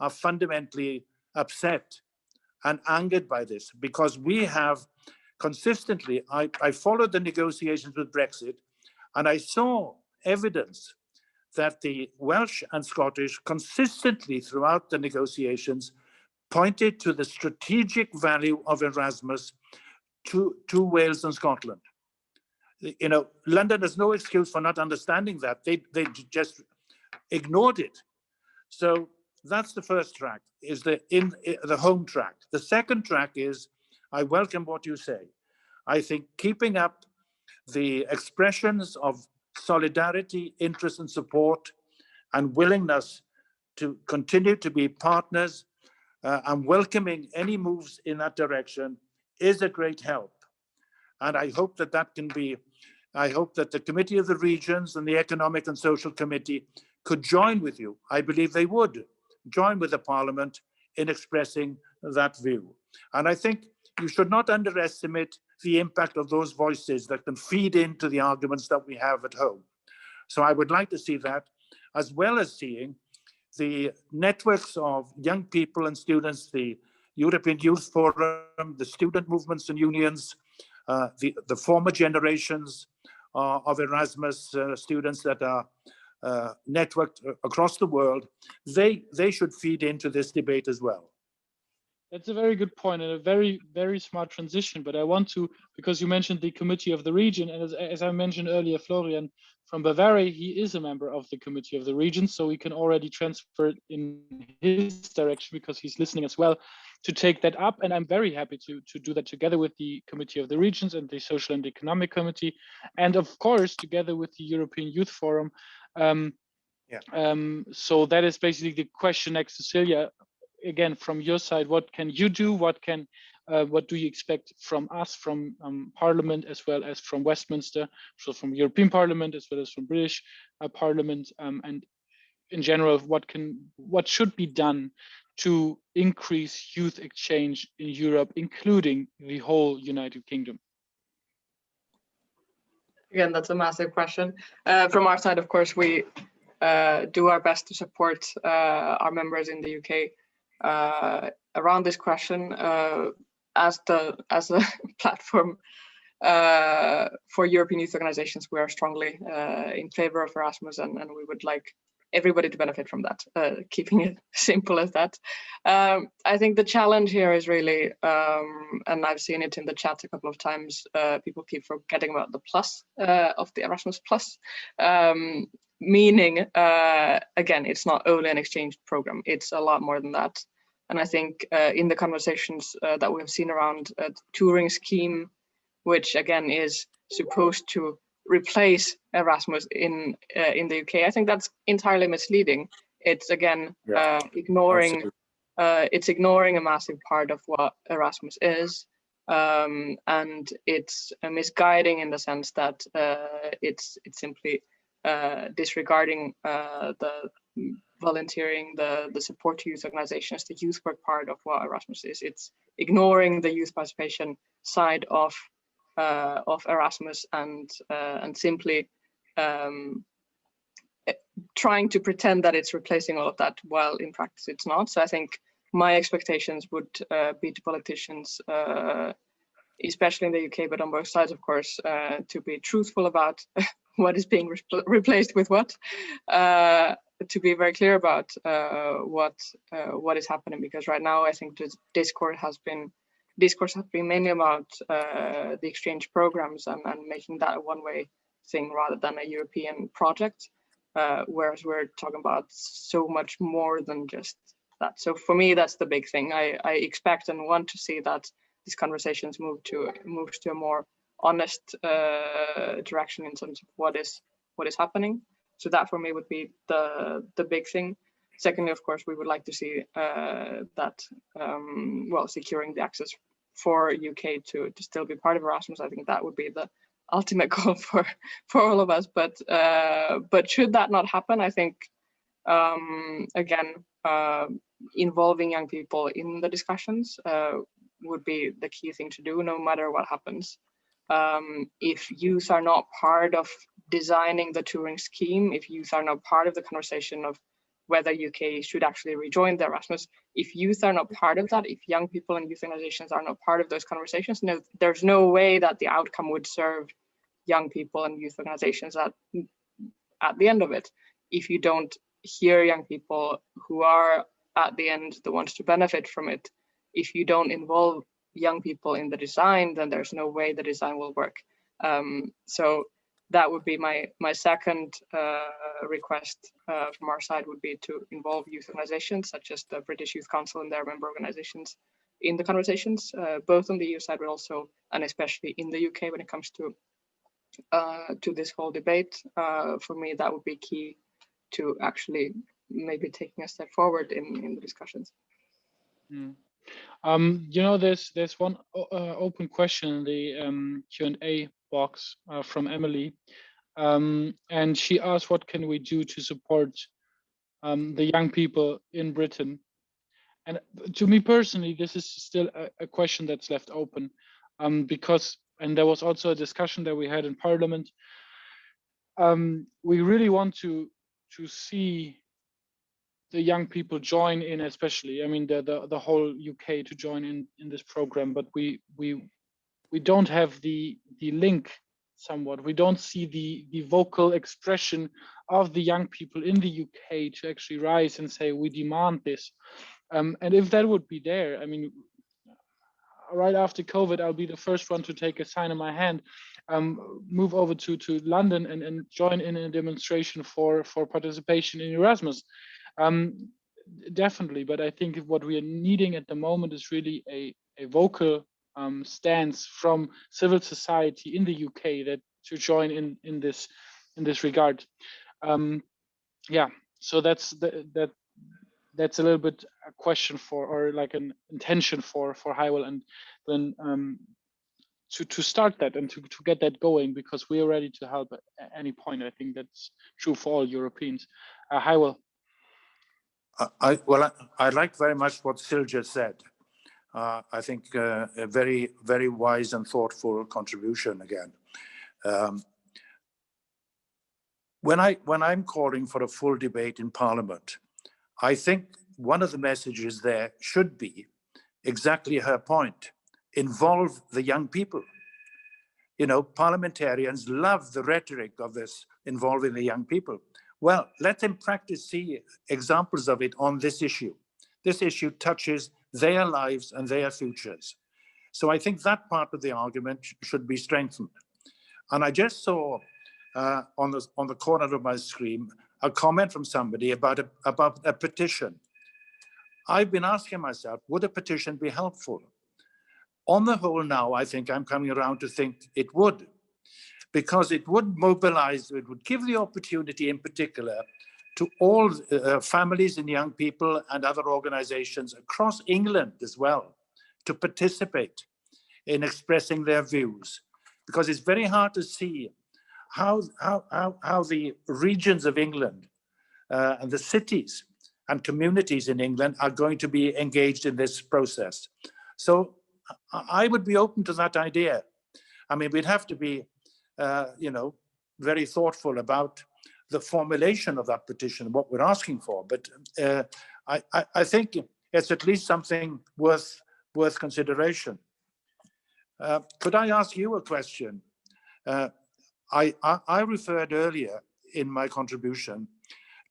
are fundamentally upset and angered by this? Because we have consistently, I followed the negotiations with Brexit, and I saw evidence that the Welsh and Scottish consistently throughout the negotiations pointed to the strategic value of Erasmus to Wales and Scotland. London has no excuse for not understanding that. They just ignored it. So that's the first track, is the home track. The second track is, I welcome what you say. I think keeping up the expressions of solidarity, interest and support, and willingness to continue to be partners and welcoming any moves in that direction is a great help. And I hope that the Committee of the Regions and the Economic and Social Committee could join with you. I believe they would join with the Parliament in expressing that view. And I think you should not underestimate the impact of those voices that can feed into the arguments that we have at home. So I would like to see that, as well as seeing the networks of young people and students, the European Youth Forum, the student movements and unions, the former generations of Erasmus students that are networked across the world. They should feed into this debate as well. That's a very good point and a very, very smart transition. But I want to, because you mentioned the Committee of the Region, and as I mentioned earlier, Florian from Bavaria, he is a member of the Committee of the Region, so we can already transfer it in his direction because he's listening as well to take that up. And I'm very happy to do that together with the Committee of the Regions and the Social and Economic Committee, and of course, together with the European Youth Forum. So that is basically the question next to Silja. Again, from your side, what can you do? What do you expect from us, from Parliament, as well as from Westminster, so from European Parliament, as well as from British Parliament, and in general, what should be done to increase youth exchange in Europe, including the whole United Kingdom? Again, that's a massive question. From our side, of course, we do our best to support our members in the UK around this question as a platform for European youth organizations. We are strongly in favor of Erasmus, and we would like everybody to benefit from that, keeping it simple as that. I think the challenge here is really, and I've seen it in the chat a couple of times, people keep forgetting about the plus of the Erasmus Plus, meaning, again, it's not only an exchange program, it's a lot more than that. And I think in the conversations that we have seen around the touring scheme, which again is supposed to replace Erasmus in the UK, I think that's entirely misleading. It's again ignoring a massive part of what Erasmus is, and it's misguiding in the sense that it's simply disregarding the volunteering, the support to youth organizations, the youth work part of what Erasmus is. It's ignoring the youth participation side of Erasmus and simply trying to pretend that it's replacing all of that, while in practice it's not. So I think my expectations would be to politicians, especially in the UK, but on both sides, of course, to be truthful about what is being replaced with what, to be very clear about what is happening, because right now I think the discourse has been mainly about the exchange programs and making that a one-way thing rather than a European project, whereas we're talking about so much more than just that. So for me, that's the big thing. I expect and want to see that these conversations move to a more honest direction in terms of what is happening. So that for me would be the big thing. Secondly, of course, we would like to see that, well, securing the access for UK to still be part of Erasmus. I think that would be the ultimate goal for all of us. But should that not happen, I think, again, involving young people in the discussions would be the key thing to do, no matter what happens. If youth are not part of designing the touring scheme, if youth are not part of the conversation of whether UK should actually rejoin the Erasmus, if youth are not part of that, if young people and youth organizations are not part of those conversations, no, there's no way that the outcome would serve young people and youth organizations at the end of it. If you don't hear young people who are at the end the ones to benefit from it, if you don't involve young people in the design, then there's no way the design will work. So that would be my second request from our side, would be to involve youth organizations such as the British Youth Council and their member organizations in the conversations, both on the EU side, but also and especially in the UK when it comes to this whole debate. For me, that would be key to actually maybe taking a step forward in the discussions. Mm. You know, there's one open question in the Q&A box from Emily, and she asked, what can we do to support the young people in Britain? And to me personally, this is still a question that's left open, because, and there was also a discussion that we had in Parliament, we really want to see the young people join in, especially, I mean, the whole UK to join in this program, but we don't have the link somewhat. We don't see the vocal expression of the young people in the UK to actually rise and say, we demand this. And if that would be there, I mean, right after COVID, I'll be the first one to take a sign in my hand, move over to London and join in a demonstration for participation in Erasmus. Definitely, but I think what we are needing at the moment is really a vocal stance from civil society in the UK that to join in this regard. Yeah, so that's a little bit a question for, or like an intention for Hywel, and then to start that and to get that going, because we are ready to help at any point. I think that's true for all Europeans. Hywel. I liked very much what Silja said. I think a very, very wise and thoughtful contribution again. When I'm calling for a full debate in Parliament, I think one of the messages there should be exactly her point: involve the young people. You know, parliamentarians love the rhetoric of this, involving the young people. Well, let them practice, see examples of it on this issue. This issue touches their lives and their futures. So I think that part of the argument should be strengthened. And I just saw on the corner of my screen a comment from somebody about a petition. I've been asking myself, would a petition be helpful? On the whole now, I think I'm coming around to think it would, because it would mobilize, it would give the opportunity in particular to all families and young people and other organizations across England as well to participate in expressing their views, because it's very hard to see how the regions of England and the cities and communities in England are going to be engaged in this process. So I would be open to that idea. I mean, we'd have to be very thoughtful about the formulation of that petition, what we're asking for. But I think it's at least something worth consideration. Could I ask you a question? I referred earlier in my contribution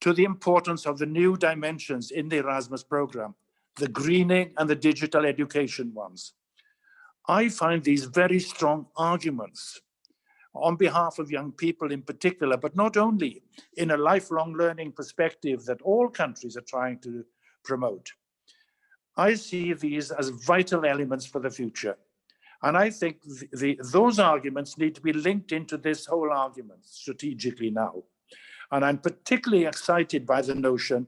to the importance of the new dimensions in the Erasmus program, the greening and the digital education ones. I find these very strong arguments on behalf of young people in particular, but not only, in a lifelong learning perspective that all countries are trying to promote. I see these as vital elements for the future. And I think those arguments need to be linked into this whole argument strategically now. And I'm particularly excited by the notion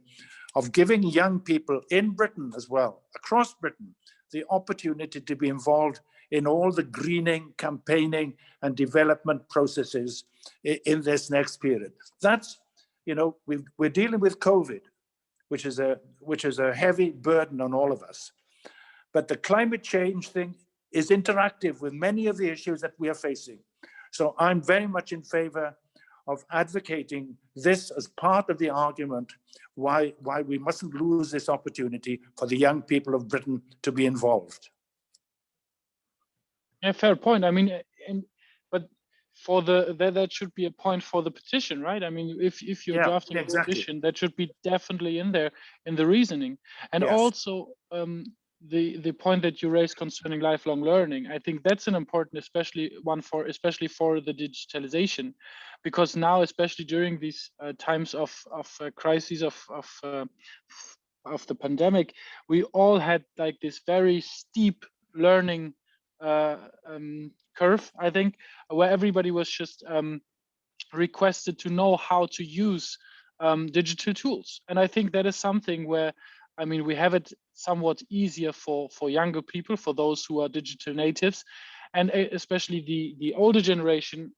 of giving young people in Britain as well, across Britain, the opportunity to be involved in all the greening, campaigning, and development processes in this next period. That's, you know, we're dealing with COVID, which is a heavy burden on all of us. But the climate change thing is interactive with many of the issues that we are facing. So I'm very much in favor of advocating this as part of the argument why we mustn't lose this opportunity for the young people of Britain to be involved. Yeah, fair point. I mean, but for that should be a point for the petition, right? I mean, if you're drafting a petition, that should be definitely in there in the reasoning. And also the point that you raised concerning lifelong learning, I think that's an important, especially for the digitalization, because now, especially during these times of crises of the pandemic, we all had like this very steep learning curve, I think, where everybody was just requested to know how to use digital tools. And I think that is something where, I mean, we have it somewhat easier for younger people, for those who are digital natives, and especially the older generation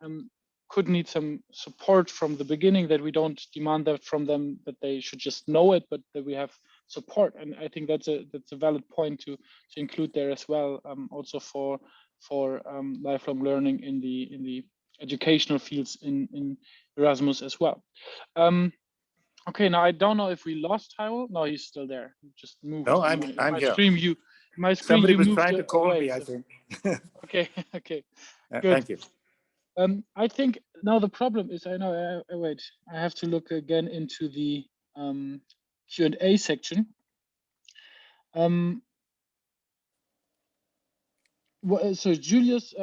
could need some support from the beginning, that we don't demand that from them, that they should just know it, but that we have support. And I think that's a valid point to include there as well, also for lifelong learning in the educational fields in Erasmus as well. Okay, now I don't know if we lost Hywel. No, he's still there. He just moved. No, I'm here. Somebody was trying to call me, I think. Okay, okay. Good. Thank you. I think now the problem is, I know, wait, I have to look again into the Q&A section. So Julius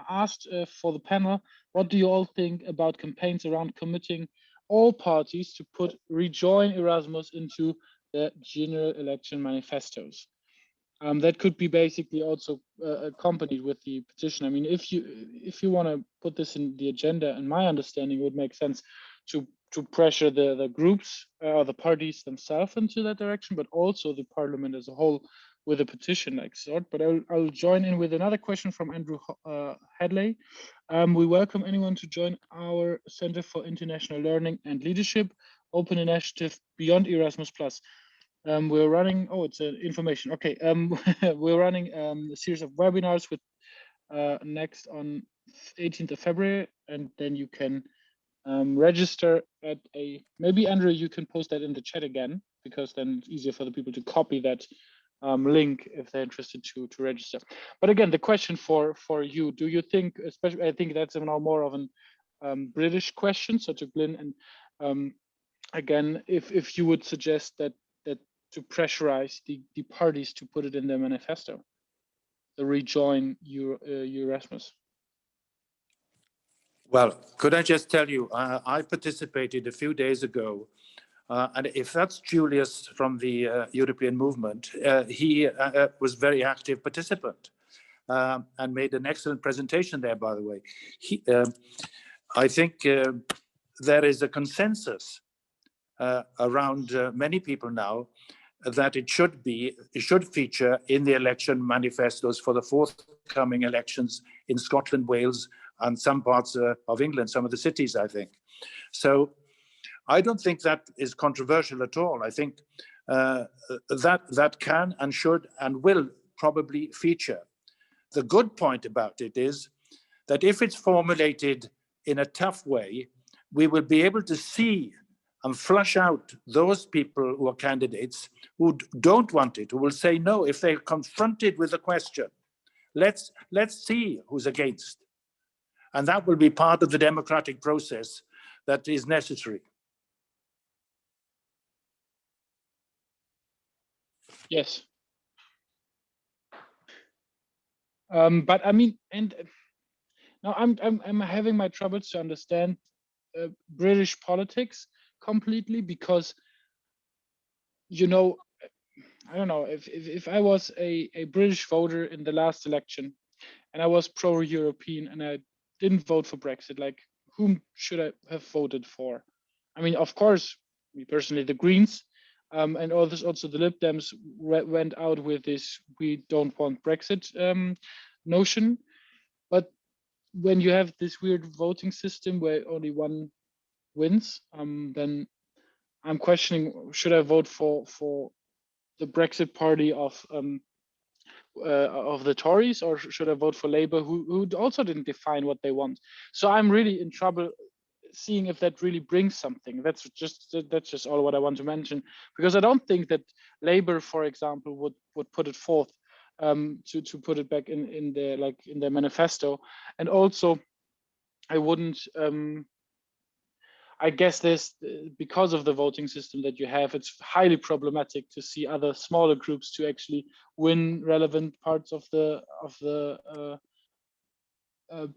asked for the panel, what do you all think about campaigns around committing all parties to put rejoin Erasmus into the general election manifestos? That could be basically also accompanied with the petition. I mean, if you want to put this in the agenda, in my understanding, it would make sense to pressure the groups or the parties themselves into that direction, but also the parliament as a whole with a petition like sort. But I'll join in with another question from Andrew Hadley. We welcome anyone to join our Center for International Learning and Leadership Open Initiative Beyond Erasmus+. We're running, it's information. Okay, we're running a series of webinars with next on 18th of February, and then you can register at maybe Andrew, you can post that in the chat again, because then it's easier for the people to copy that link if they're interested to register. But again, the question for you, do you think, especially, I think that's now more of an British question, so to Glyn, and again, if you would suggest that to pressurize the parties to put it in their manifesto, the rejoin Erasmus. Well, could I just tell you, I participated a few days ago, and if that's Julius from the European movement, he was very active participant and made an excellent presentation there, by the way. I think there is a consensus around many people now that it should feature in the election manifestos for the forthcoming elections in Scotland, Wales, and some parts of England, some of the cities, I think. So I don't think that is controversial at all. I think that can and should and will probably feature. The good point about it is that if it's formulated in a tough way, we will be able to see and flush out those people who are candidates who don't want it, who will say no if they're confronted with a question. Let's see who's against. And that will be part of the democratic process that is necessary. Yes. But I mean, and now I'm having my troubles to understand British politics completely, because, you know, I don't know, if I was a British voter in the last election and I was pro-European and I didn't vote for Brexit, like, whom should I have voted for? I mean, of course, me personally, the Greens, and also the Lib Dems went out with this "we don't want Brexit" notion. But when you have this weird voting system where only one wins, then I'm questioning: should I vote for the Brexit party of the Tories, or should I vote for Labour, who also didn't define what they want? So I'm really in trouble seeing if that really brings something. That's just all what I want to mention, because I don't think that Labour, for example, would put it forth to put it back in their manifesto, and also I wouldn't. I guess because of the voting system that you have, it's highly problematic to see other smaller groups to actually win relevant parts of the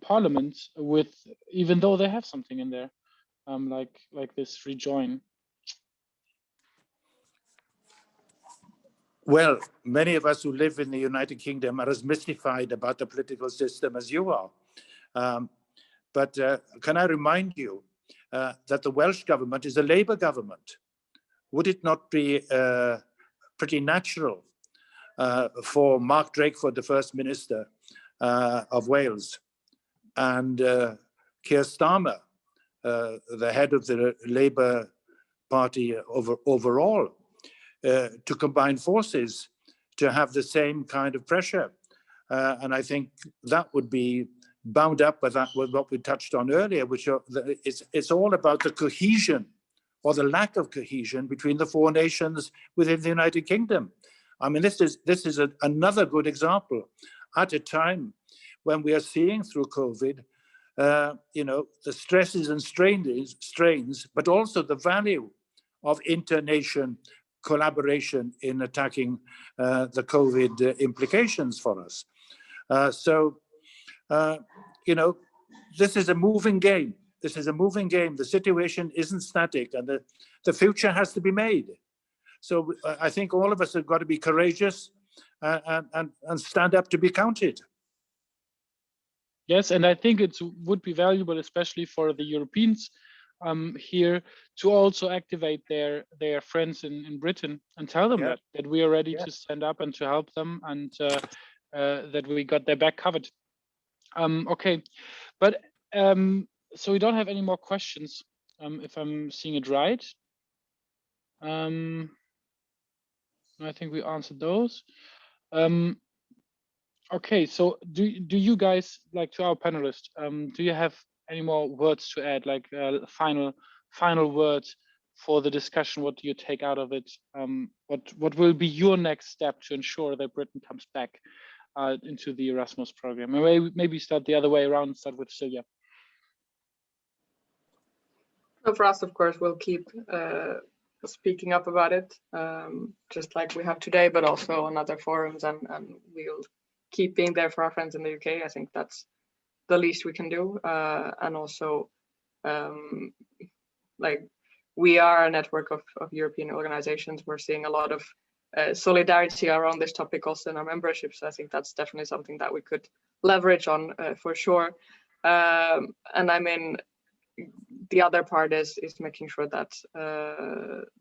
parliament, even though they have something in there, like this rejoin. Well, many of us who live in the United Kingdom are as mystified about the political system as you are. But can I remind you that the Welsh government is a Labour government? Would it not be pretty natural for Mark Drakeford, the First Minister of Wales, and Keir Starmer, the head of the Labour Party overall, to combine forces to have the same kind of pressure? And I think that would be bound up with what we touched on earlier, which it's all about the cohesion or the lack of cohesion between the four nations within the United Kingdom. I mean, this is another good example at a time when we are seeing through COVID, the stresses and strains, but also the value of inter-nation collaboration in attacking the COVID implications for us. This is a moving game. This is a moving game. The situation isn't static, and the future has to be made. So I think all of us have got to be courageous and stand up to be counted. Yes, and I think it would be valuable, especially for the Europeans here, to also activate their friends in Britain and tell them that we are ready to stand up and to help them, and that we got their back covered. Okay, but so we don't have any more questions, if I'm seeing it right. I think we answered those. Okay, so do you guys, like, to our panelists, do you have any more words to add, like final words for the discussion? What do you take out of it? What will be your next step to ensure that Britain comes back into the Erasmus program? Maybe start the other way around, start with Silja. So for us, of course, we'll keep speaking up about it, just like we have today, but also on other forums, and we'll keep being there for our friends in the UK. I think that's the least we can do. And also, like, we are a network of European organizations. We're seeing a lot of solidarity around this topic also in our membership. So I think that's definitely something that we could leverage on for sure. And I mean, the other part is making sure that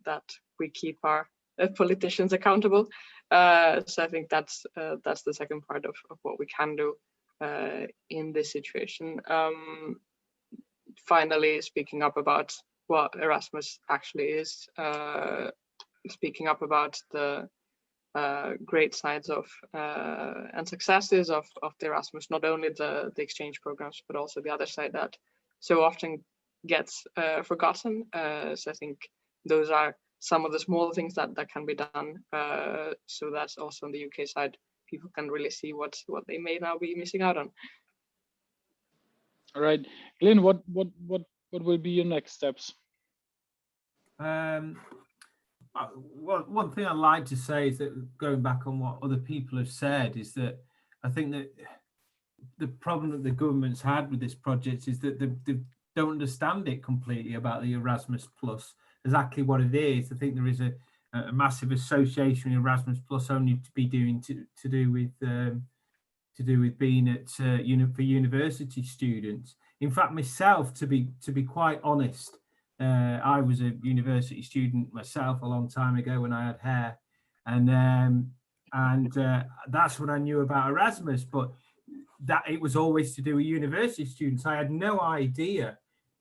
that we keep our politicians accountable. So I think that's the second part of what we can do in this situation. Finally, speaking up about what Erasmus actually is, speaking up about the great sides of and successes of the Erasmus, not only the exchange programs, but also the other side that so often gets forgotten. So I think those are some of the small things that can be done. So that's also on the UK side, people can really see what they may now be missing out on. All right, Glyn, what will be your next steps? One thing I'd like to say is that, going back on what other people have said, is that I think that the problem that the government's had with this project is that they don't understand it completely about the Erasmus Plus, exactly what it is. I think there is a massive association with Erasmus Plus only to be doing to do with being at for university students. In fact, myself, to be quite honest, I was a university student myself a long time ago when I had hair, and that's what I knew about Erasmus. But that it was always to do with university students. I had no idea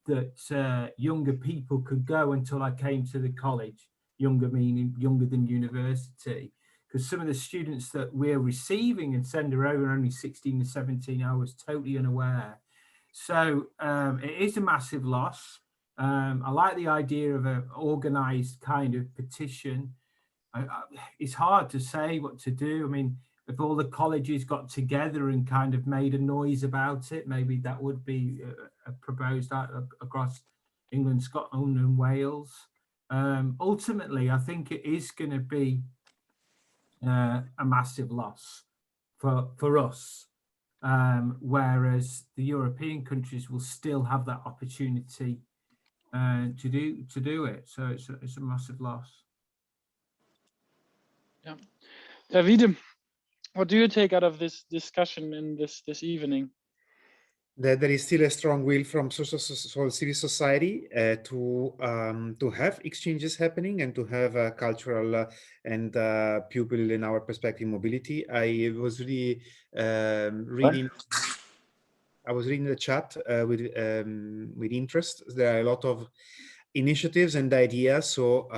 that younger people could go until I came to the college. Younger meaning younger than university, because some of the students that we're receiving and send her over only 16 to 17. I was totally unaware. So it is a massive loss. I like the idea of an organized kind of petition. It's hard to say what to do. I mean, if all the colleges got together and kind of made a noise about it, maybe that would be proposed across England, Scotland and Wales. Ultimately, I think it is going to be a massive loss for us, whereas the European countries will still have that opportunity to do it. So it's a massive loss. Yeah, Davide, what do you take out of this discussion in this evening? That there is still a strong will from civil society to have exchanges happening and to have cultural and pupil, in our perspective, mobility. I was really reading. I was reading the chat with interest. There are a lot of initiatives and ideas, so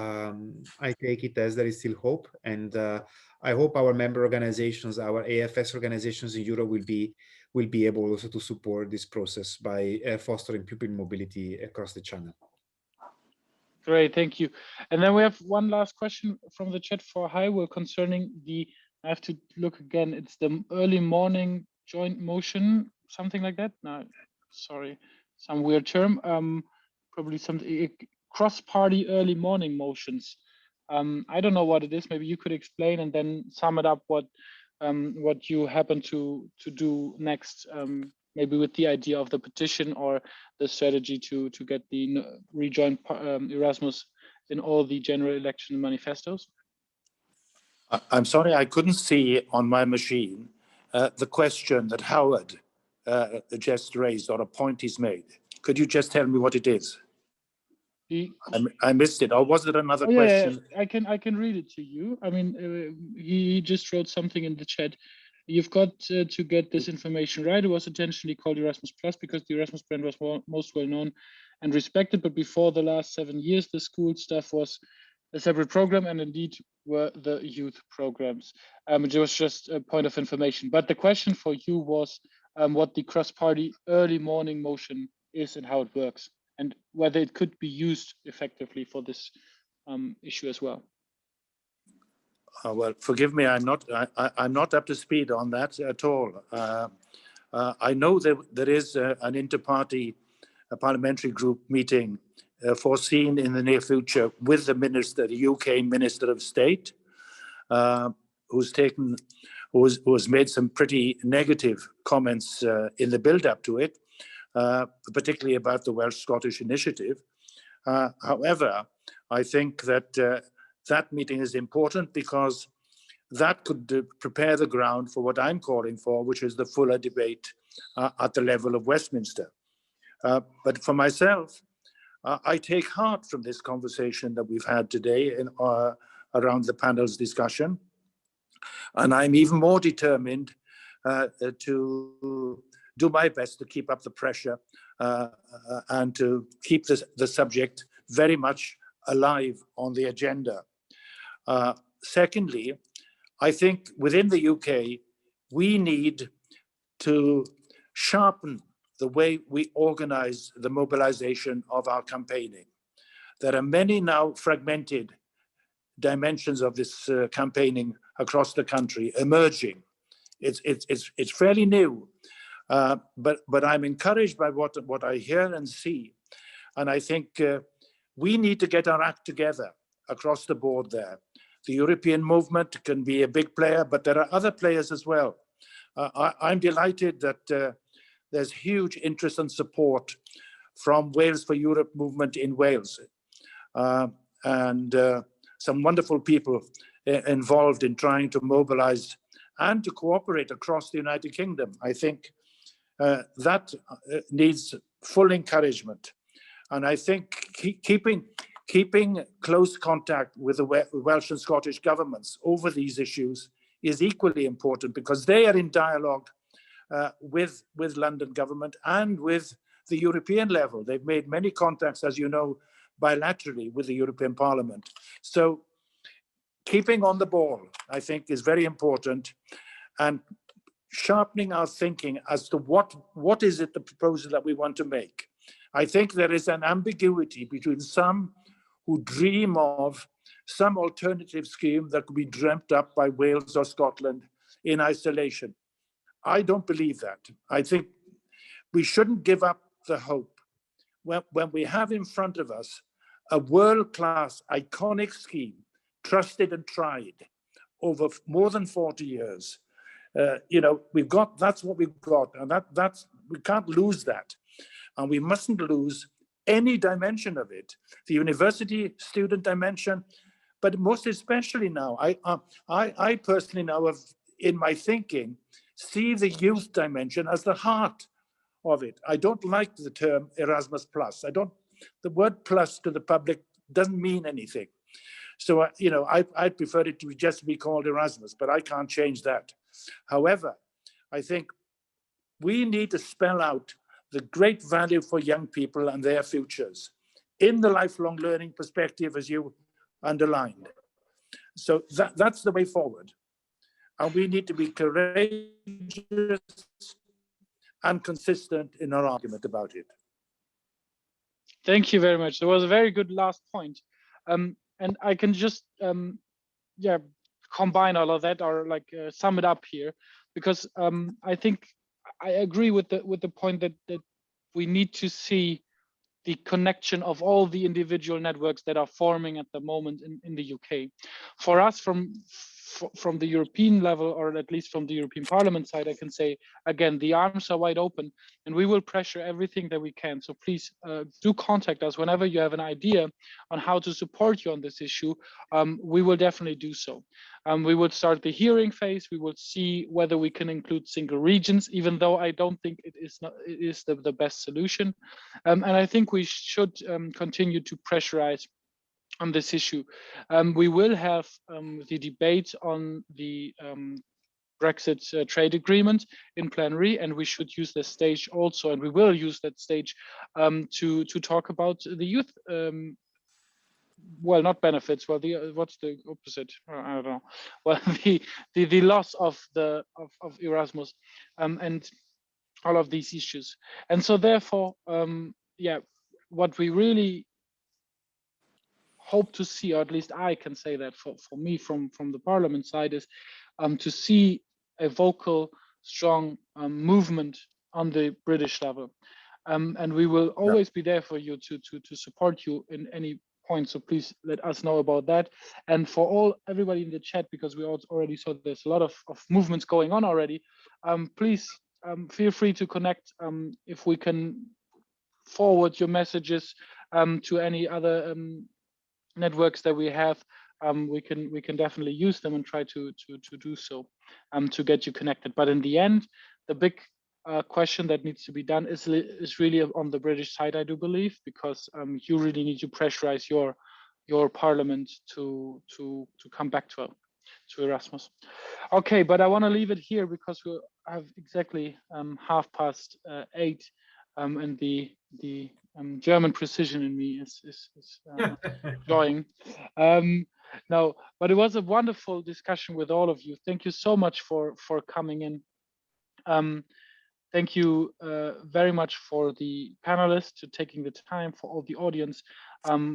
I take it as there is still hope, and I hope our member organizations, our AFS organizations in Europe, will be able also to support this process by fostering pupil mobility across the channel. Great, thank you. And then we have one last question from the chat for Hywel concerning the, I have to look again, it's the early morning joint motion, something like that. No, sorry, some weird term. Probably some cross-party early morning motions. I don't know what it is. Maybe you could explain and then sum it up what you happen to do next, maybe with the idea of the petition or the strategy to get the rejoin Erasmus in all the general election manifestos. I'm sorry, I couldn't see on my machine the question that Howard just raised, or a point he's made. Could you just tell me what it is? I missed it. Or was it another question? Yeah, I can read it to you. I mean, he just wrote something in the chat. You've got to get this information right. It was intentionally called Erasmus Plus because the Erasmus brand was most well known and respected. But before the last 7 years, the school stuff was a separate program, and indeed were the youth programs. It was just a point of information. But the question for you was what the cross-party early morning motion is and how it works, and whether it could be used effectively for this issue as well. Well, forgive me, I'm not up to speed on that at all. I know there is an inter-party parliamentary group meeting foreseen in the near future with the minister, the UK Minister of State, who has made some pretty negative comments in the build-up to it, particularly about the Welsh-Scottish initiative. However, I think that that meeting is important because that could prepare the ground for what I'm calling for, which is the fuller debate at the level of Westminster. But for myself, I take heart from this conversation that we've had today around the panel's discussion. And I'm even more determined to do my best to keep up the pressure and to keep the subject very much alive on the agenda. Secondly, I think within the UK, we need to sharpen the way we organize the mobilization of our campaigning. There are many now fragmented dimensions of this campaigning across the country emerging. It's fairly new, but I'm encouraged by what I hear and see. And I think we need to get our act together across the board there. The European movement can be a big player, but there are other players as well. I'm delighted that there's huge interest and support from Wales for Europe movement in Wales. And some wonderful people involved in trying to mobilize and to cooperate across the United Kingdom. I think that needs full encouragement. And I think keeping close contact with the Welsh and Scottish governments over these issues is equally important, because they are in dialogue with London government and with the European level. They've made many contacts, as you know, bilaterally with the European Parliament. So keeping on the ball, I think, is very important, and sharpening our thinking as to what is it the proposal that we want to make. I think there is an ambiguity between some who dream of some alternative scheme that could be dreamt up by Wales or Scotland in isolation. I don't believe that. I think we shouldn't give up the hope when we have in front of us a world-class, iconic scheme, trusted and tried over more than 40 years. That's what we've got, and we can't lose that, and we mustn't lose any dimension of it, the university student dimension, but most especially now, I personally now have, in my thinking, see the youth dimension as the heart of it. I don't like the term Erasmus plus. The word plus to the public doesn't mean anything. So, I'd prefer it to just be called Erasmus, but I can't change that. However, I think we need to spell out the great value for young people and their futures in the lifelong learning perspective, as you underlined. So that's the way forward. And we need to be courageous and consistent in our argument about it. Thank you very much. That was a very good last point. And I can just combine all of that, or sum it up here, because I think I agree with the point that we need to see the connection of all the individual networks that are forming at the moment in the UK. For us, from the European level, or at least from the European Parliament side, I can say, again, the arms are wide open, and we will pressure everything that we can. So please do contact us whenever you have an idea on how to support you on this issue. We will definitely do so. We will start the hearing phase. We will see whether we can include single regions, even though I don't think it is the best solution. And I think we should continue to pressurize on this issue. We will have the debate on the Brexit trade agreement in plenary, and we should use this stage also, and we will use that stage to talk about the youth. Well, not benefits. Well, what's the opposite? I don't know. Well, the loss of Erasmus and all of these issues. And so therefore, what we really hope to see, or at least I can say that for me from the Parliament side, is to see a vocal, strong movement on the British level. And we will always be there for you to support you in any point. So please let us know about that. And for everybody in the chat, because we already saw there's a lot of movements going on already, please feel free to connect if we can forward your messages to any other networks that we have. We can definitely use them and try to do so to get you connected. But in the end, the big question that needs to be done is really on the British side, I do believe, because you really need to pressurize your parliament to come back to Erasmus. Okay, but I want to leave it here because we have exactly 8:30, and the German precision in me is enjoying. No, but it was a wonderful discussion with all of you. Thank you so much for coming in. Thank you very much for the panelists to taking the time, for all the audience,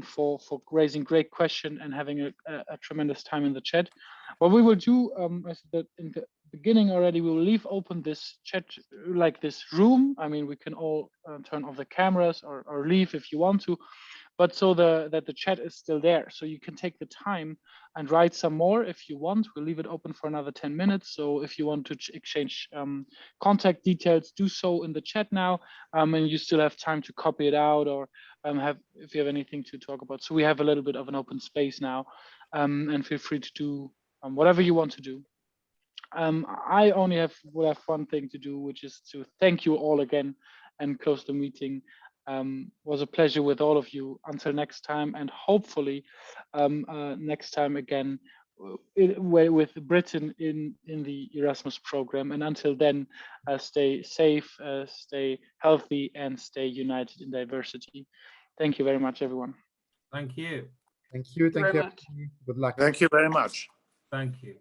for raising great question and having a tremendous time in the chat. What we will do, as that in the beginning already, we will leave open this chat, like this room. I mean, we can all turn off the cameras or leave if you want to, but so that the chat is still there. So you can take the time and write some more if you want. We'll leave it open for another 10 minutes. So if you want to exchange contact details, do so in the chat now. And you still have time to copy it out, or if you have anything to talk about. So we have a little bit of an open space now, and feel free to do whatever you want to do. I only will have one thing to do, which is to thank you all again and close the meeting. Was a pleasure with all of you. Until next time, and hopefully next time again with Britain in the Erasmus program. And until then, stay safe, stay healthy, and stay united in diversity. Thank you very much, everyone. Thank you. Thank you. Thank you. Very much. Good luck. Thank you very much. Thank you.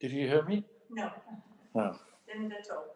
Did you hear me? No, No. didn't at all.